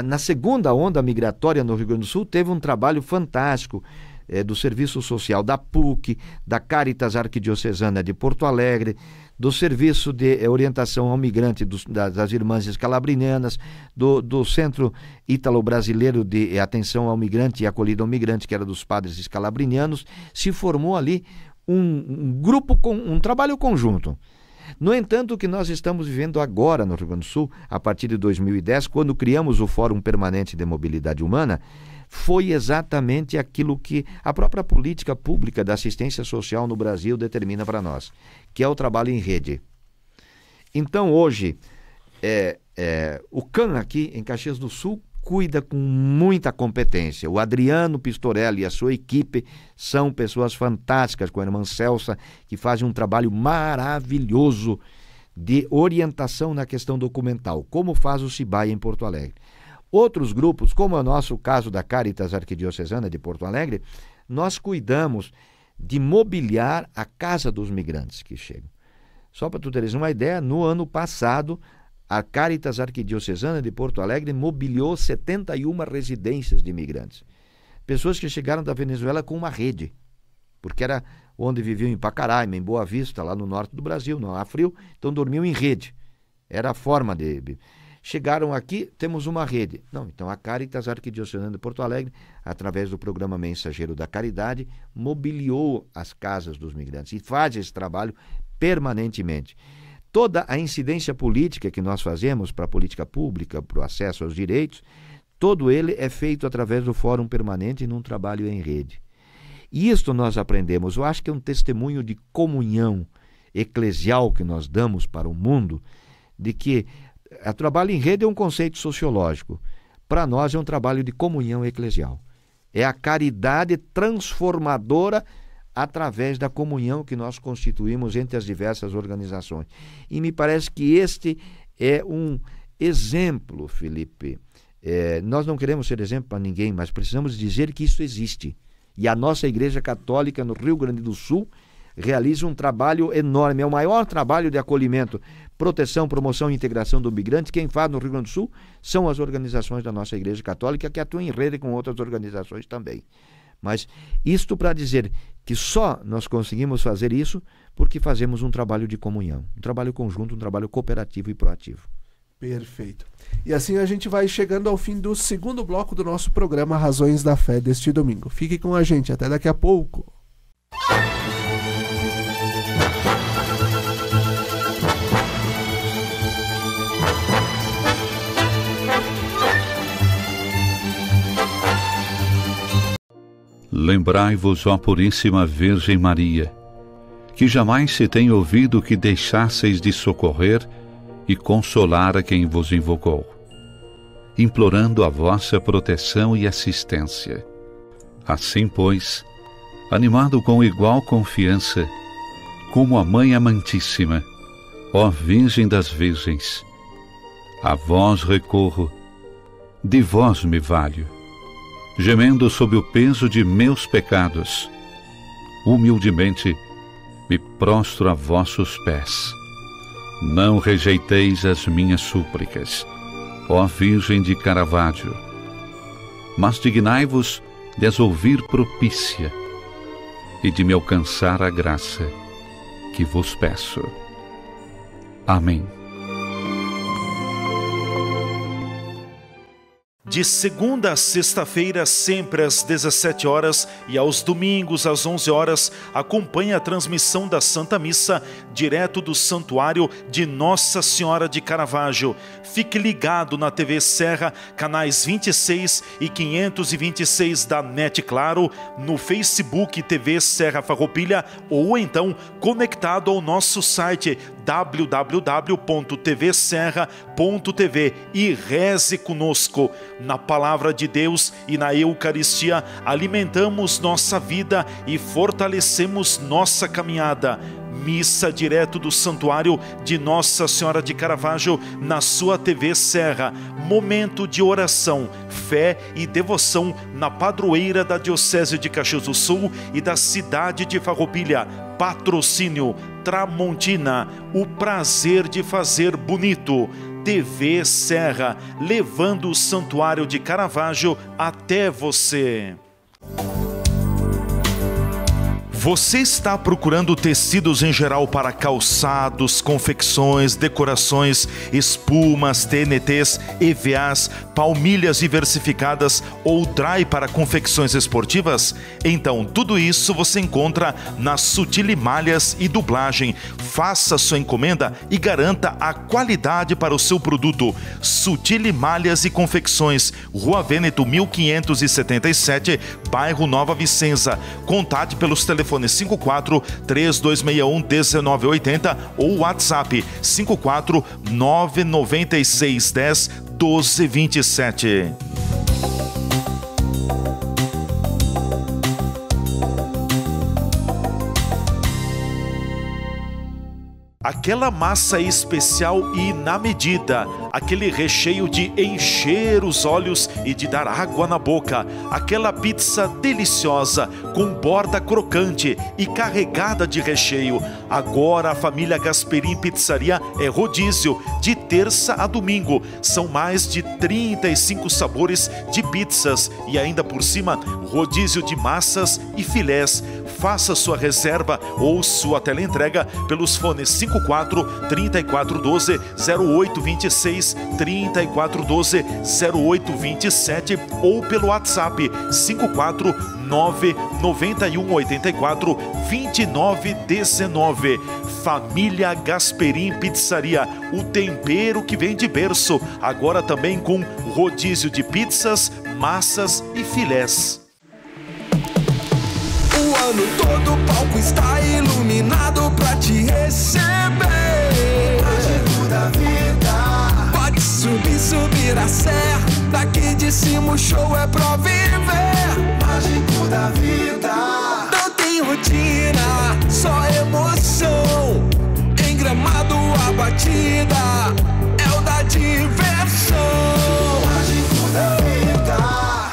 Na segunda onda migratória no Rio Grande do Sul, teve um trabalho fantástico do Serviço Social da PUC, da Caritas Arquidiocesana de Porto Alegre, do Serviço de Orientação ao Migrante das Irmãs Escalabrinianas, do Centro Ítalo-Brasileiro de Atenção ao Migrante e Acolhida ao Migrante, que era dos Padres Escalabrinianos. Se formou ali um grupo, um trabalho conjunto. No entanto, o que nós estamos vivendo agora no Rio Grande do Sul, a partir de 2010, quando criamos o Fórum Permanente de Mobilidade Humana, foi exatamente aquilo que a própria política pública da assistência social no Brasil determina para nós, que é o trabalho em rede. Então, hoje, o CAN aqui em Caxias do Sul cuida com muita competência. O Adriano Pistorelli e a sua equipe são pessoas fantásticas, com a irmã Celsa, que fazem um trabalho maravilhoso de orientação na questão documental, como faz o CIBAI em Porto Alegre. Outros grupos, como é o nosso caso da Caritas Arquidiocesana de Porto Alegre, nós cuidamos de mobiliar a casa dos migrantes que chegam. Só para tu teres uma ideia, no ano passado, a Caritas Arquidiocesana de Porto Alegre mobiliou 71 residências de imigrantes. Pessoas que chegaram da Venezuela com uma rede, porque era onde viviam em Pacaraima, em Boa Vista, lá no norte do Brasil, não há frio, então dormiam em rede. Era a forma de... Chegaram aqui, temos uma rede. Não, então a Caritas Arquidiocesana de Porto Alegre, através do programa Mensageiro da Caridade, mobiliou as casas dos migrantes e faz esse trabalho permanentemente. Toda a incidência política que nós fazemos para a política pública, para o acesso aos direitos, todo ele é feito através do Fórum Permanente num trabalho em rede. E isto nós aprendemos, eu acho que é um testemunho de comunhão eclesial que nós damos para o mundo, de que o trabalho em rede é um conceito sociológico. Para nós é um trabalho de comunhão eclesial. É a caridade transformadora através da comunhão que nós constituímos entre as diversas organizações. E me parece que este é um exemplo, Felipe. Nós não queremos ser exemplo para ninguém, mas precisamos dizer que isso existe. E a nossa Igreja Católica no Rio Grande do Sul realiza um trabalho enorme. É o maior trabalho de acolhimento, proteção, promoção e integração do migrante. Quem faz no Rio Grande do Sul são as organizações da nossa Igreja Católica, que atuam em rede com outras organizações também. Mas isto para dizer que só nós conseguimos fazer isso porque fazemos um trabalho de comunhão, um trabalho conjunto, um trabalho cooperativo e proativo. Perfeito. E assim a gente vai chegando ao fim do segundo bloco do nosso programa Razões da Fé deste domingo. Fique com a gente, até daqui a pouco. Lembrai-vos, ó Puríssima Virgem Maria, que jamais se tem ouvido que deixasseis de socorrer e consolar a quem vos invocou, implorando a vossa proteção e assistência. Assim, pois, animado com igual confiança, como a Mãe Amantíssima, ó Virgem das Virgens, A vós recorro, de vós me valho, gemendo sob o peso de meus pecados. Humildemente me prostro a vossos pés. Não rejeiteis as minhas súplicas, ó Virgem de Caravaggio, mas dignai-vos de as ouvir propícia e de me alcançar a graça que vos peço. Amém. De segunda a sexta-feira, sempre às 17 horas e aos domingos às 11 horas, acompanhe a transmissão da Santa Missa direto do Santuário de Nossa Senhora de Caravaggio. Fique ligado na TV Serra, canais 26 e 526 da NET Claro, no Facebook TV Serra Farroupilha ou então conectado ao nosso site www.tvserra.tv e reze conosco. Na Palavra de Deus e na Eucaristia alimentamos nossa vida e fortalecemos nossa caminhada. Missa direto do Santuário de Nossa Senhora de Caravaggio na sua TV Serra. Momento de oração, fé e devoção na padroeira da Diocese de Caxias do Sul e da cidade de Farroupilha. Patrocínio Tramontina, o prazer de fazer bonito. TV Serra, levando o Santuário de Caravaggio até você. Você está procurando tecidos em geral para calçados, confecções, decorações, espumas, TNTs, EVAs, palmilhas diversificadas ou dry para confecções esportivas? Então, tudo isso você encontra na Sutile Malhas e Dublagem. Faça sua encomenda e garanta a qualidade para o seu produto. Sutile Malhas e Confecções, Rua Vêneto 1577, bairro Nova Vicenza. Contate pelos telefones 54 3261 1980 ou WhatsApp 54 996 10 1227. Aquela massa especial e na medida, aquele recheio de encher os olhos e de dar água na boca, aquela pizza deliciosa, com borda crocante e carregada de recheio. Agora a família Gasperim Pizzaria é rodízio, de terça a domingo. São mais de 35 sabores de pizzas e ainda por cima, rodízio de massas e filés. Faça sua reserva ou sua teleentrega pelos fones 54 3412 0826, 3412 0827 ou pelo WhatsApp 54 991 84 2919. Família Gasperim Pizzaria, o tempero que vem de berço, agora também com rodízio de pizzas, massas e filés. O ano todo o palco está iluminado pra te receber. Mágico da vida. Pode subir a serra, daqui de cima o show é pra viver. Mágico da vida. Não tem rotina, só emoção. Em Gramado a batida é o da diversão. Mágico da vida.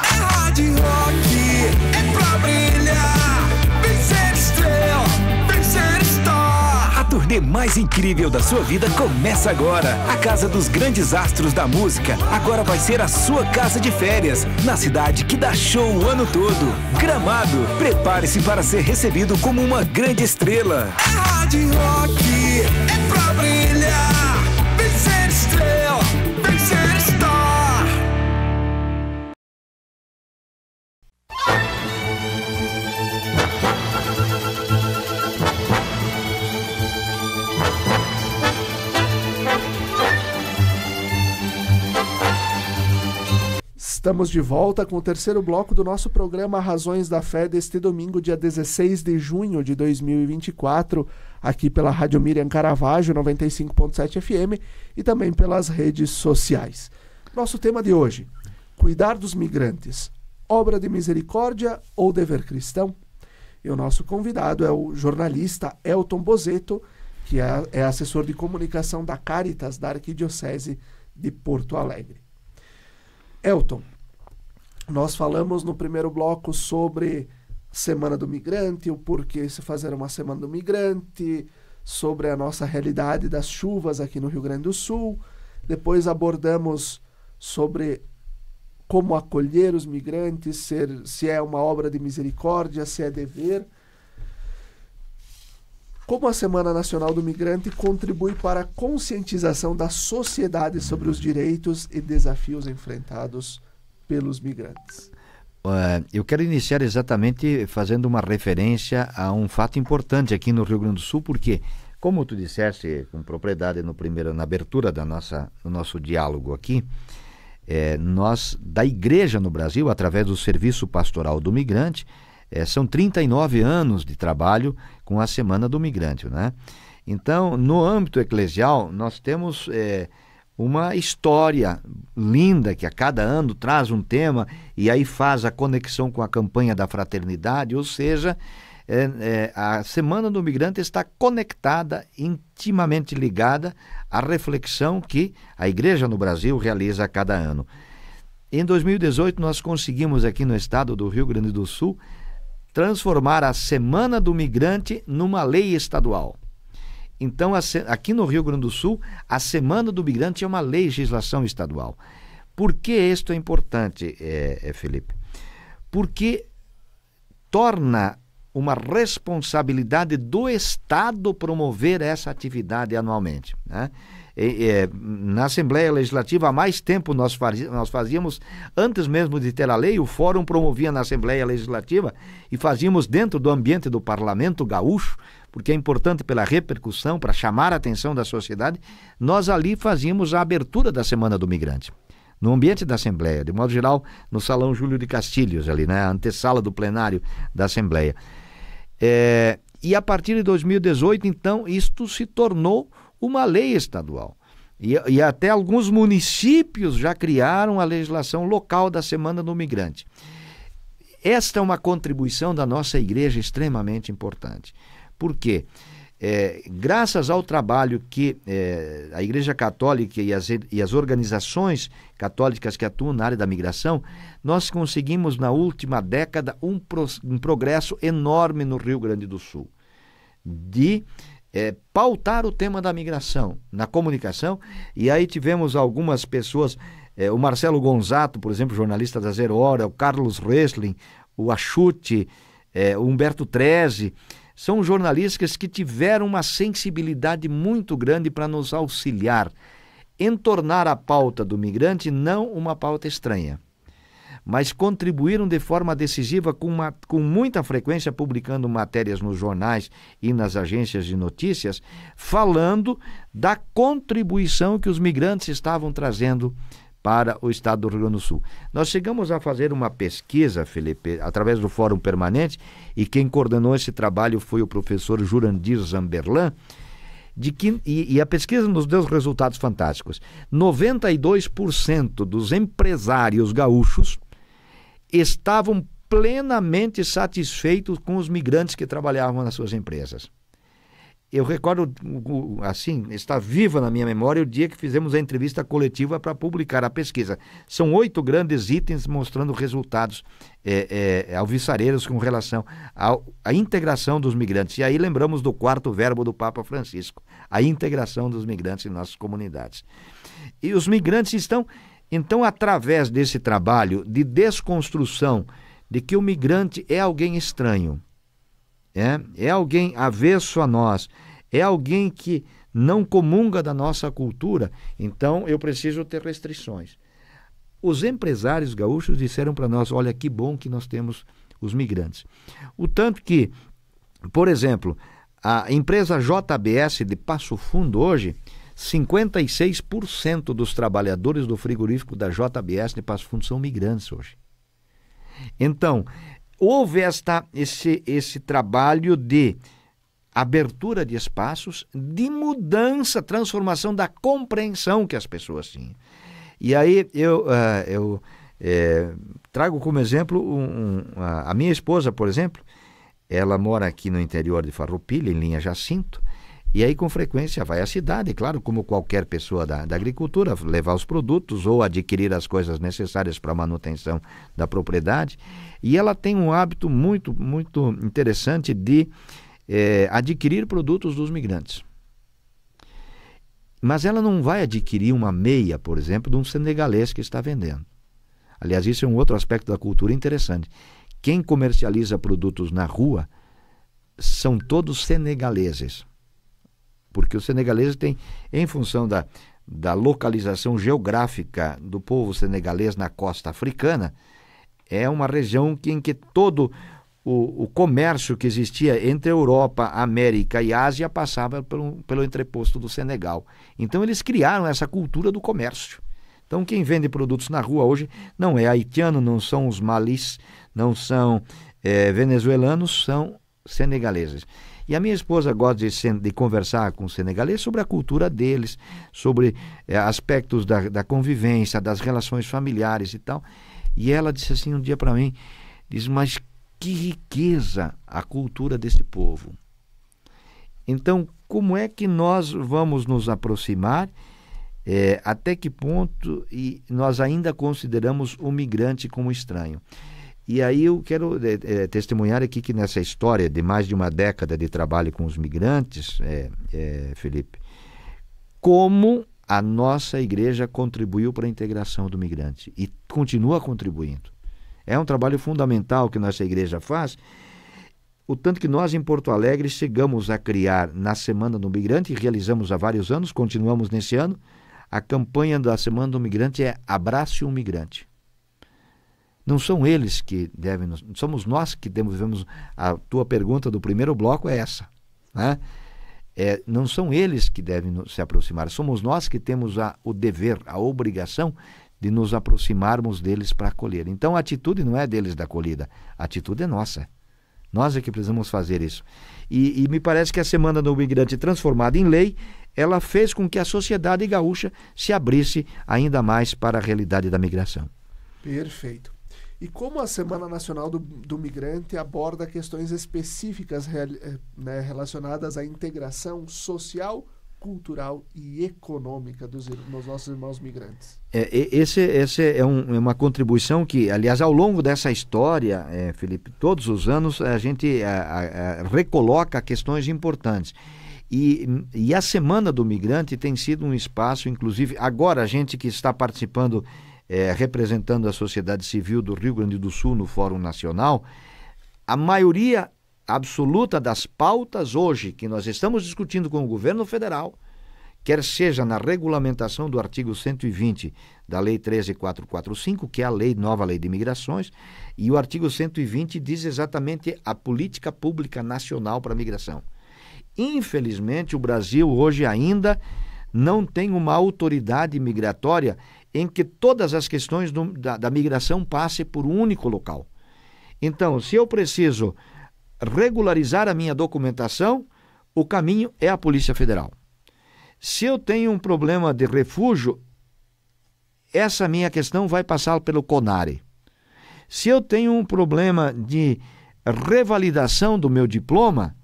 É hard rock, é pra brilhar. Vencer estrela, vencer star. A turnê mais incrível da sua vida começa agora. A Casa dos Grandes Astros da Música agora vai ser a sua casa de férias, na cidade que dá show o ano todo. Gramado, prepare-se para ser recebido como uma grande estrela. É hard rock, é pra brilhar. Vencer estrela, vencer star. Estamos de volta com o terceiro bloco do nosso programa Razões da Fé deste domingo, dia 16 de junho de 2024, aqui pela Rádio Miriam Caravaggio 95.7 FM e também pelas redes sociais. Nosso tema de hoje, cuidar dos migrantes, obra de misericórdia ou dever cristão? E o nosso convidado é o jornalista Elton Bozetto, que é assessor de comunicação da Caritas da Arquidiocese de Porto Alegre. Elton, nós falamos no primeiro bloco sobre Semana do Migrante, o porquê se fazer uma Semana do Migrante, sobre a nossa realidade das chuvas aqui no Rio Grande do Sul. Depois abordamos sobre como acolher os migrantes, se é uma obra de misericórdia, se é dever. Como a Semana Nacional do Migrante contribui para a conscientização da sociedade sobre os direitos e desafios enfrentados pelos migrantes? Eu quero iniciar exatamente fazendo uma referência a um fato importante aqui no Rio Grande do Sul, porque, como tu disseste com propriedade na abertura do nosso diálogo aqui, nós, da Igreja no Brasil, através do Serviço Pastoral do Migrante, são 39 anos de trabalho com a Semana do Migrante, né? Então, no âmbito eclesial, nós temos uma história linda que a cada ano traz um tema e aí faz a conexão com a campanha da fraternidade, ou seja, a Semana do Migrante está conectada, intimamente ligada à reflexão que a Igreja no Brasil realiza a cada ano. Em 2018, nós conseguimos aqui no estado do Rio Grande do Sul transformar a Semana do Migrante numa lei estadual. Então, aqui no Rio Grande do Sul, a Semana do Migrante é uma legislação estadual. Por que isto é importante, Felipe? Porque torna uma responsabilidade do Estado promover essa atividade anualmente, né? Na Assembleia Legislativa, há mais tempo nós fazíamos, antes mesmo de ter a lei, o Fórum promovia na Assembleia Legislativa e fazíamos dentro do ambiente do Parlamento Gaúcho, porque é importante pela repercussão, para chamar a atenção da sociedade, nós ali fazíamos a abertura da Semana do Migrante. No ambiente da Assembleia, de modo geral, no Salão Júlio de Castilhos, ali, né, a antessala do plenário da Assembleia. E a partir de 2018, então, isto se tornou uma lei estadual. E até alguns municípios já criaram a legislação local da Semana do Migrante. Esta é uma contribuição da nossa igreja extremamente importante. Por quê? Graças ao trabalho que a Igreja Católica e as organizações católicas que atuam na área da migração, nós conseguimos na última década um progresso enorme no Rio Grande do Sul, de pautar o tema da migração na comunicação. E aí tivemos algumas pessoas, o Marcelo Gonzato, por exemplo, jornalista da Zero Hora, o Carlos Ressling, o Achute, o Humberto Treze, são jornalistas que tiveram uma sensibilidade muito grande para nos auxiliar em tornar a pauta do migrante não uma pauta estranha, mas contribuíram de forma decisiva com muita frequência, publicando matérias nos jornais e nas agências de notícias, falando da contribuição que os migrantes estavam trazendo para o estado do Rio Grande do Sul. Nós chegamos a fazer uma pesquisa, Felipe, através do Fórum Permanente, e quem coordenou esse trabalho foi o professor Jurandir Zamberlan, e a pesquisa nos deu resultados fantásticos. 92% dos empresários gaúchos estavam plenamente satisfeitos com os migrantes que trabalhavam nas suas empresas. Eu recordo, assim, está viva na minha memória o dia que fizemos a entrevista coletiva para publicar a pesquisa. São 8 grandes itens mostrando resultados alvissareiros com relação à integração dos migrantes. E aí lembramos do 4º verbo do Papa Francisco, a integração dos migrantes em nossas comunidades. E os migrantes estão, então, através desse trabalho de desconstrução de que o migrante é alguém estranho, é alguém avesso a nós, é alguém que não comunga da nossa cultura, então eu preciso ter restrições. Os empresários gaúchos disseram para nós, olha que bom que nós temos os migrantes. O tanto que, por exemplo, a empresa JBS de Passo Fundo hoje, 56% dos trabalhadores do frigorífico da JBS de Passo Fundo são migrantes hoje. Então, houve esse trabalho de abertura de espaços, de mudança, transformação da compreensão que as pessoas tinham. E aí eu trago como exemplo a minha esposa, por exemplo. Ela mora aqui no interior de Farroupilha, em Linha Jacinto, E aí, com frequência, vai à cidade, claro, como qualquer pessoa da agricultura, levar os produtos ou adquirir as coisas necessárias para a manutenção da propriedade. E ela tem um hábito muito, muito interessante de adquirir produtos dos migrantes. Mas ela não vai adquirir uma meia, por exemplo, de um senegalês que está vendendo. Aliás, isso é um outro aspecto da cultura interessante. Quem comercializa produtos na rua são todos senegaleses. Porque os senegaleses têm, em função da localização geográfica do povo senegalês na costa africana, é uma região em que todo o comércio que existia entre Europa, América e Ásia passava pelo entreposto do Senegal. Então eles criaram essa cultura do comércio. Então quem vende produtos na rua hoje não é haitiano, não são os malis, não são venezuelanos, são senegaleses. E a minha esposa gosta de conversar com os senegaleses sobre a cultura deles, sobre aspectos da convivência, das relações familiares e tal. E ela disse assim um dia para mim, mas que riqueza a cultura desse povo. Então, como é que nós vamos nos aproximar? Até que ponto nós ainda consideramos o migrante como estranho? E aí eu quero testemunhar aqui que nessa história de mais de uma década de trabalho com os migrantes, Felipe, como a nossa igreja contribuiu para a integração do migrante e continua contribuindo. É um trabalho fundamental que nossa igreja faz, o tanto que nós em Porto Alegre chegamos a criar na Semana do Migrante, realizamos há vários anos, continuamos nesse ano, a campanha da Semana do Migrante é Abrace um Migrante. Não são eles que devem, somos nós que devemos. A tua pergunta do primeiro bloco é essa, né? Não são eles que devem se aproximar, somos nós que temos o dever, a obrigação de nos aproximarmos deles para acolher. Então a atitude não é deles da acolhida, a atitude é nossa. Nós é que precisamos fazer isso. E me parece que a Semana do Migrante transformada em lei, ela fez com que a sociedade gaúcha se abrisse ainda mais para a realidade da migração. Perfeito. E como a Semana Nacional do Migrante aborda questões específicas relacionadas à integração social, cultural e econômica dos nossos irmãos migrantes? Esse é uma contribuição que, aliás, ao longo dessa história, Felipe, todos os anos a gente recoloca questões importantes. E a Semana do Migrante tem sido um espaço, inclusive, agora a gente que está participando, representando a sociedade civil do Rio Grande do Sul no Fórum Nacional, a maioria absoluta das pautas hoje que nós estamos discutindo com o governo federal, quer seja na regulamentação do artigo 120 da Lei 13.445, que é a nova lei de migrações, e o artigo 120 diz exatamente a política pública nacional para a migração. Infelizmente, o Brasil hoje ainda não tem uma autoridade migratória em que todas as questões da migração passem por um único local. Então, se eu preciso regularizar a minha documentação, o caminho é a Polícia Federal. Se eu tenho um problema de refúgio, essa minha questão vai passar pelo CONARE. Se eu tenho um problema de revalidação do meu diploma,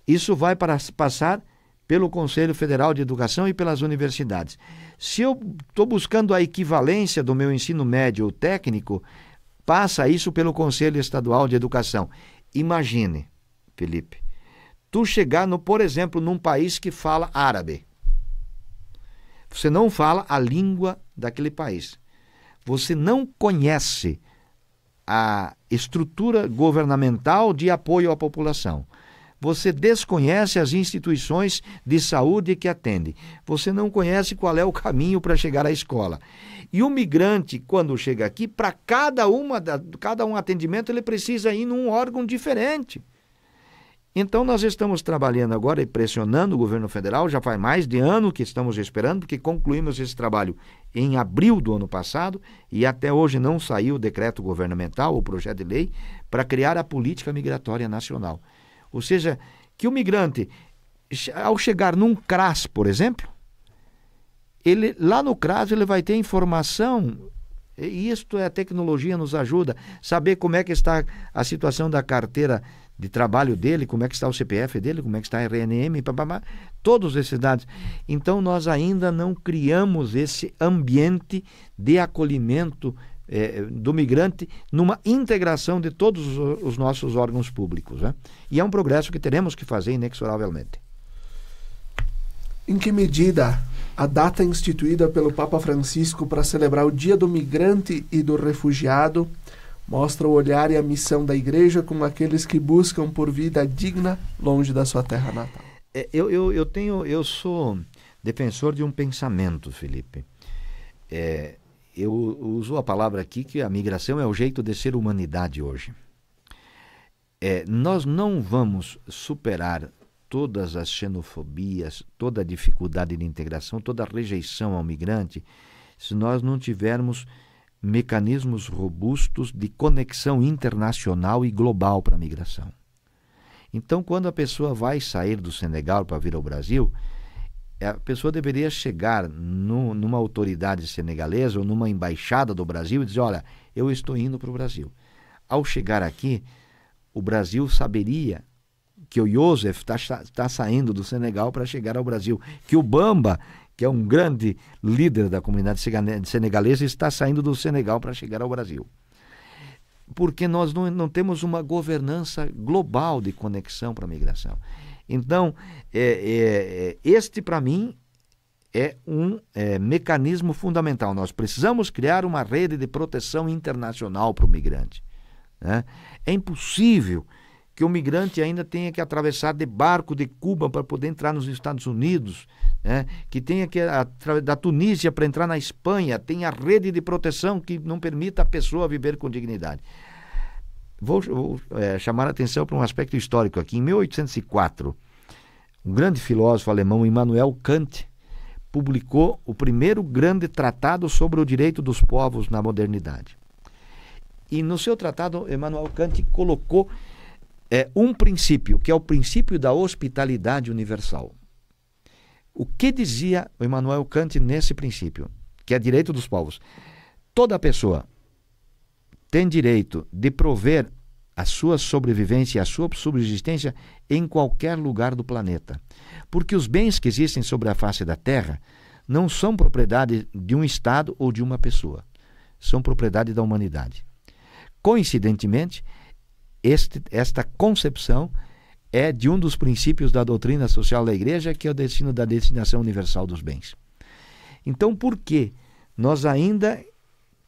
isso vai passar pelo Conselho Federal de Educação e pelas universidades. Se eu estou buscando a equivalência do meu ensino médio ou técnico, passa isso pelo Conselho Estadual de Educação. Imagine, Felipe, tu chegar, por exemplo, num país que fala árabe. Você não fala a língua daquele país. Você não conhece a estrutura governamental de apoio à população. Você desconhece as instituições de saúde que atendem. Você não conhece qual é o caminho para chegar à escola. E o migrante, quando chega aqui, para cada um atendimento, ele precisa ir num órgão diferente. Então, nós estamos trabalhando agora e pressionando o governo federal, já faz mais de ano que estamos esperando, porque concluímos esse trabalho em abril do ano passado e até hoje não saiu o decreto governamental, o projeto de lei, para criar a política migratória nacional. Ou seja, que o migrante, ao chegar num CRAS, por exemplo, lá no CRAS ele vai ter informação, e isto a tecnologia nos ajuda, saber como é que está a situação da carteira de trabalho dele, como é que está o CPF dele, como é que está a RNM, todos esses dados. Então nós ainda não criamos esse ambiente de acolhimento do migrante numa integração de todos os nossos órgãos públicos, né? E é um progresso que teremos que fazer inexoravelmente. Em que medida a data instituída pelo Papa Francisco para celebrar o Dia do Migrante e do Refugiado mostra o olhar e a missão da Igreja com aqueles que buscam por vida digna longe da sua terra natal? Eu sou defensor de um pensamento, Felipe. Eu uso a palavra aqui que a migração é o jeito de ser humanidade hoje. Nós não vamos superar todas as xenofobias, toda a dificuldade de integração, toda a rejeição ao migrante, se nós não tivermos mecanismos robustos de conexão internacional e global para a migração. Então, quando a pessoa vai sair do Senegal para vir ao Brasil, a pessoa deveria chegar numa autoridade senegalesa ou numa embaixada do Brasil e dizer: olha, eu estou indo para o Brasil. Ao chegar aqui, o Brasil saberia que o Joseph está saindo do Senegal para chegar ao Brasil, que o Bamba, que é um grande líder da comunidade senegalesa, está saindo do Senegal para chegar ao Brasil. Porque nós não temos uma governança global de conexão para a migração. Então, este para mim é um mecanismo fundamental. Nós precisamos criar uma rede de proteção internacional para o migrante, né? É impossível que o migrante ainda tenha que atravessar de barco de Cuba para poder entrar nos Estados Unidos, né? Que tenha que da Tunísia para entrar na Espanha, tem a rede de proteção que não permita a pessoa viver com dignidade. Vou chamar a atenção para um aspecto histórico aqui. Em 1804, um grande filósofo alemão, Immanuel Kant, publicou o primeiro grande tratado sobre o direito dos povos na modernidade. E no seu tratado, Immanuel Kant colocou um princípio, que é o princípio da hospitalidade universal. O que dizia o Immanuel Kant nesse princípio? Que é direito dos povos. Toda pessoa tem direito de prover a sua sobrevivência e a sua subsistência em qualquer lugar do planeta. Porque os bens que existem sobre a face da Terra não são propriedade de um Estado ou de uma pessoa. São propriedade da humanidade. Coincidentemente, esta concepção é de um dos princípios da doutrina social da Igreja, que é o destino da destinação universal dos bens. Então, por que nós ainda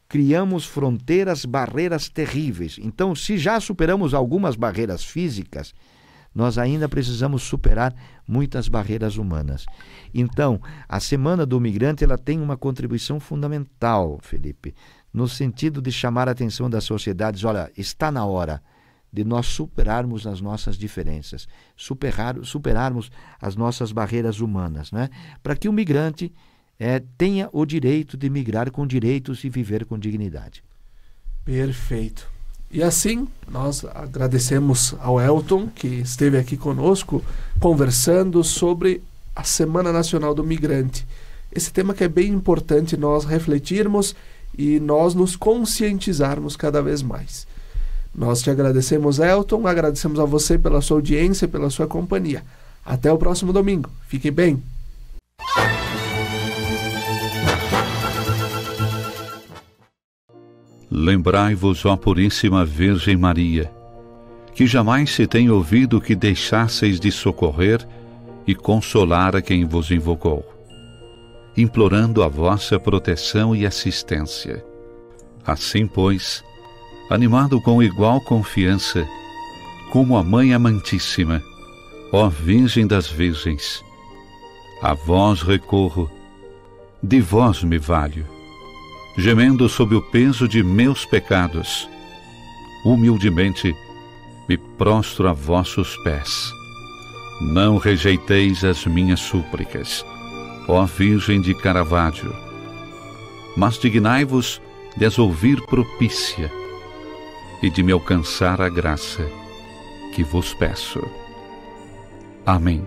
criamos fronteiras, barreiras terríveis? Então, se já superamos algumas barreiras físicas, nós ainda precisamos superar muitas barreiras humanas. Então, a Semana do Migrante ela tem uma contribuição fundamental, Felipe, no sentido de chamar a atenção das sociedades. Olha, está na hora de nós superarmos as nossas diferenças, superarmos as nossas barreiras humanas, né? Para que o migrante tenha o direito de migrar com direitos e viver com dignidade. Perfeito. E assim, nós agradecemos ao Elton, que esteve aqui conosco, conversando sobre a Semana Nacional do Migrante. Esse tema que é bem importante nós refletirmos e nós nos conscientizarmos cada vez mais. Nós te agradecemos, Elton, agradecemos a você pela sua audiência, pela sua companhia. Até o próximo domingo. Fique bem. Lembrai-vos, ó Puríssima Virgem Maria, que jamais se tem ouvido que deixasseis de socorrer e consolar a quem vos invocou, implorando a vossa proteção e assistência. Assim, pois, animado com igual confiança, como a Mãe Amantíssima, ó Virgem das Virgens, a vós recorro, de vós me valho, gemendo sob o peso de meus pecados, humildemente me prostro a vossos pés. Não rejeiteis as minhas súplicas, ó Virgem de Caravaggio, mas dignai-vos de as ouvir propícia e de me alcançar a graça que vos peço. Amém.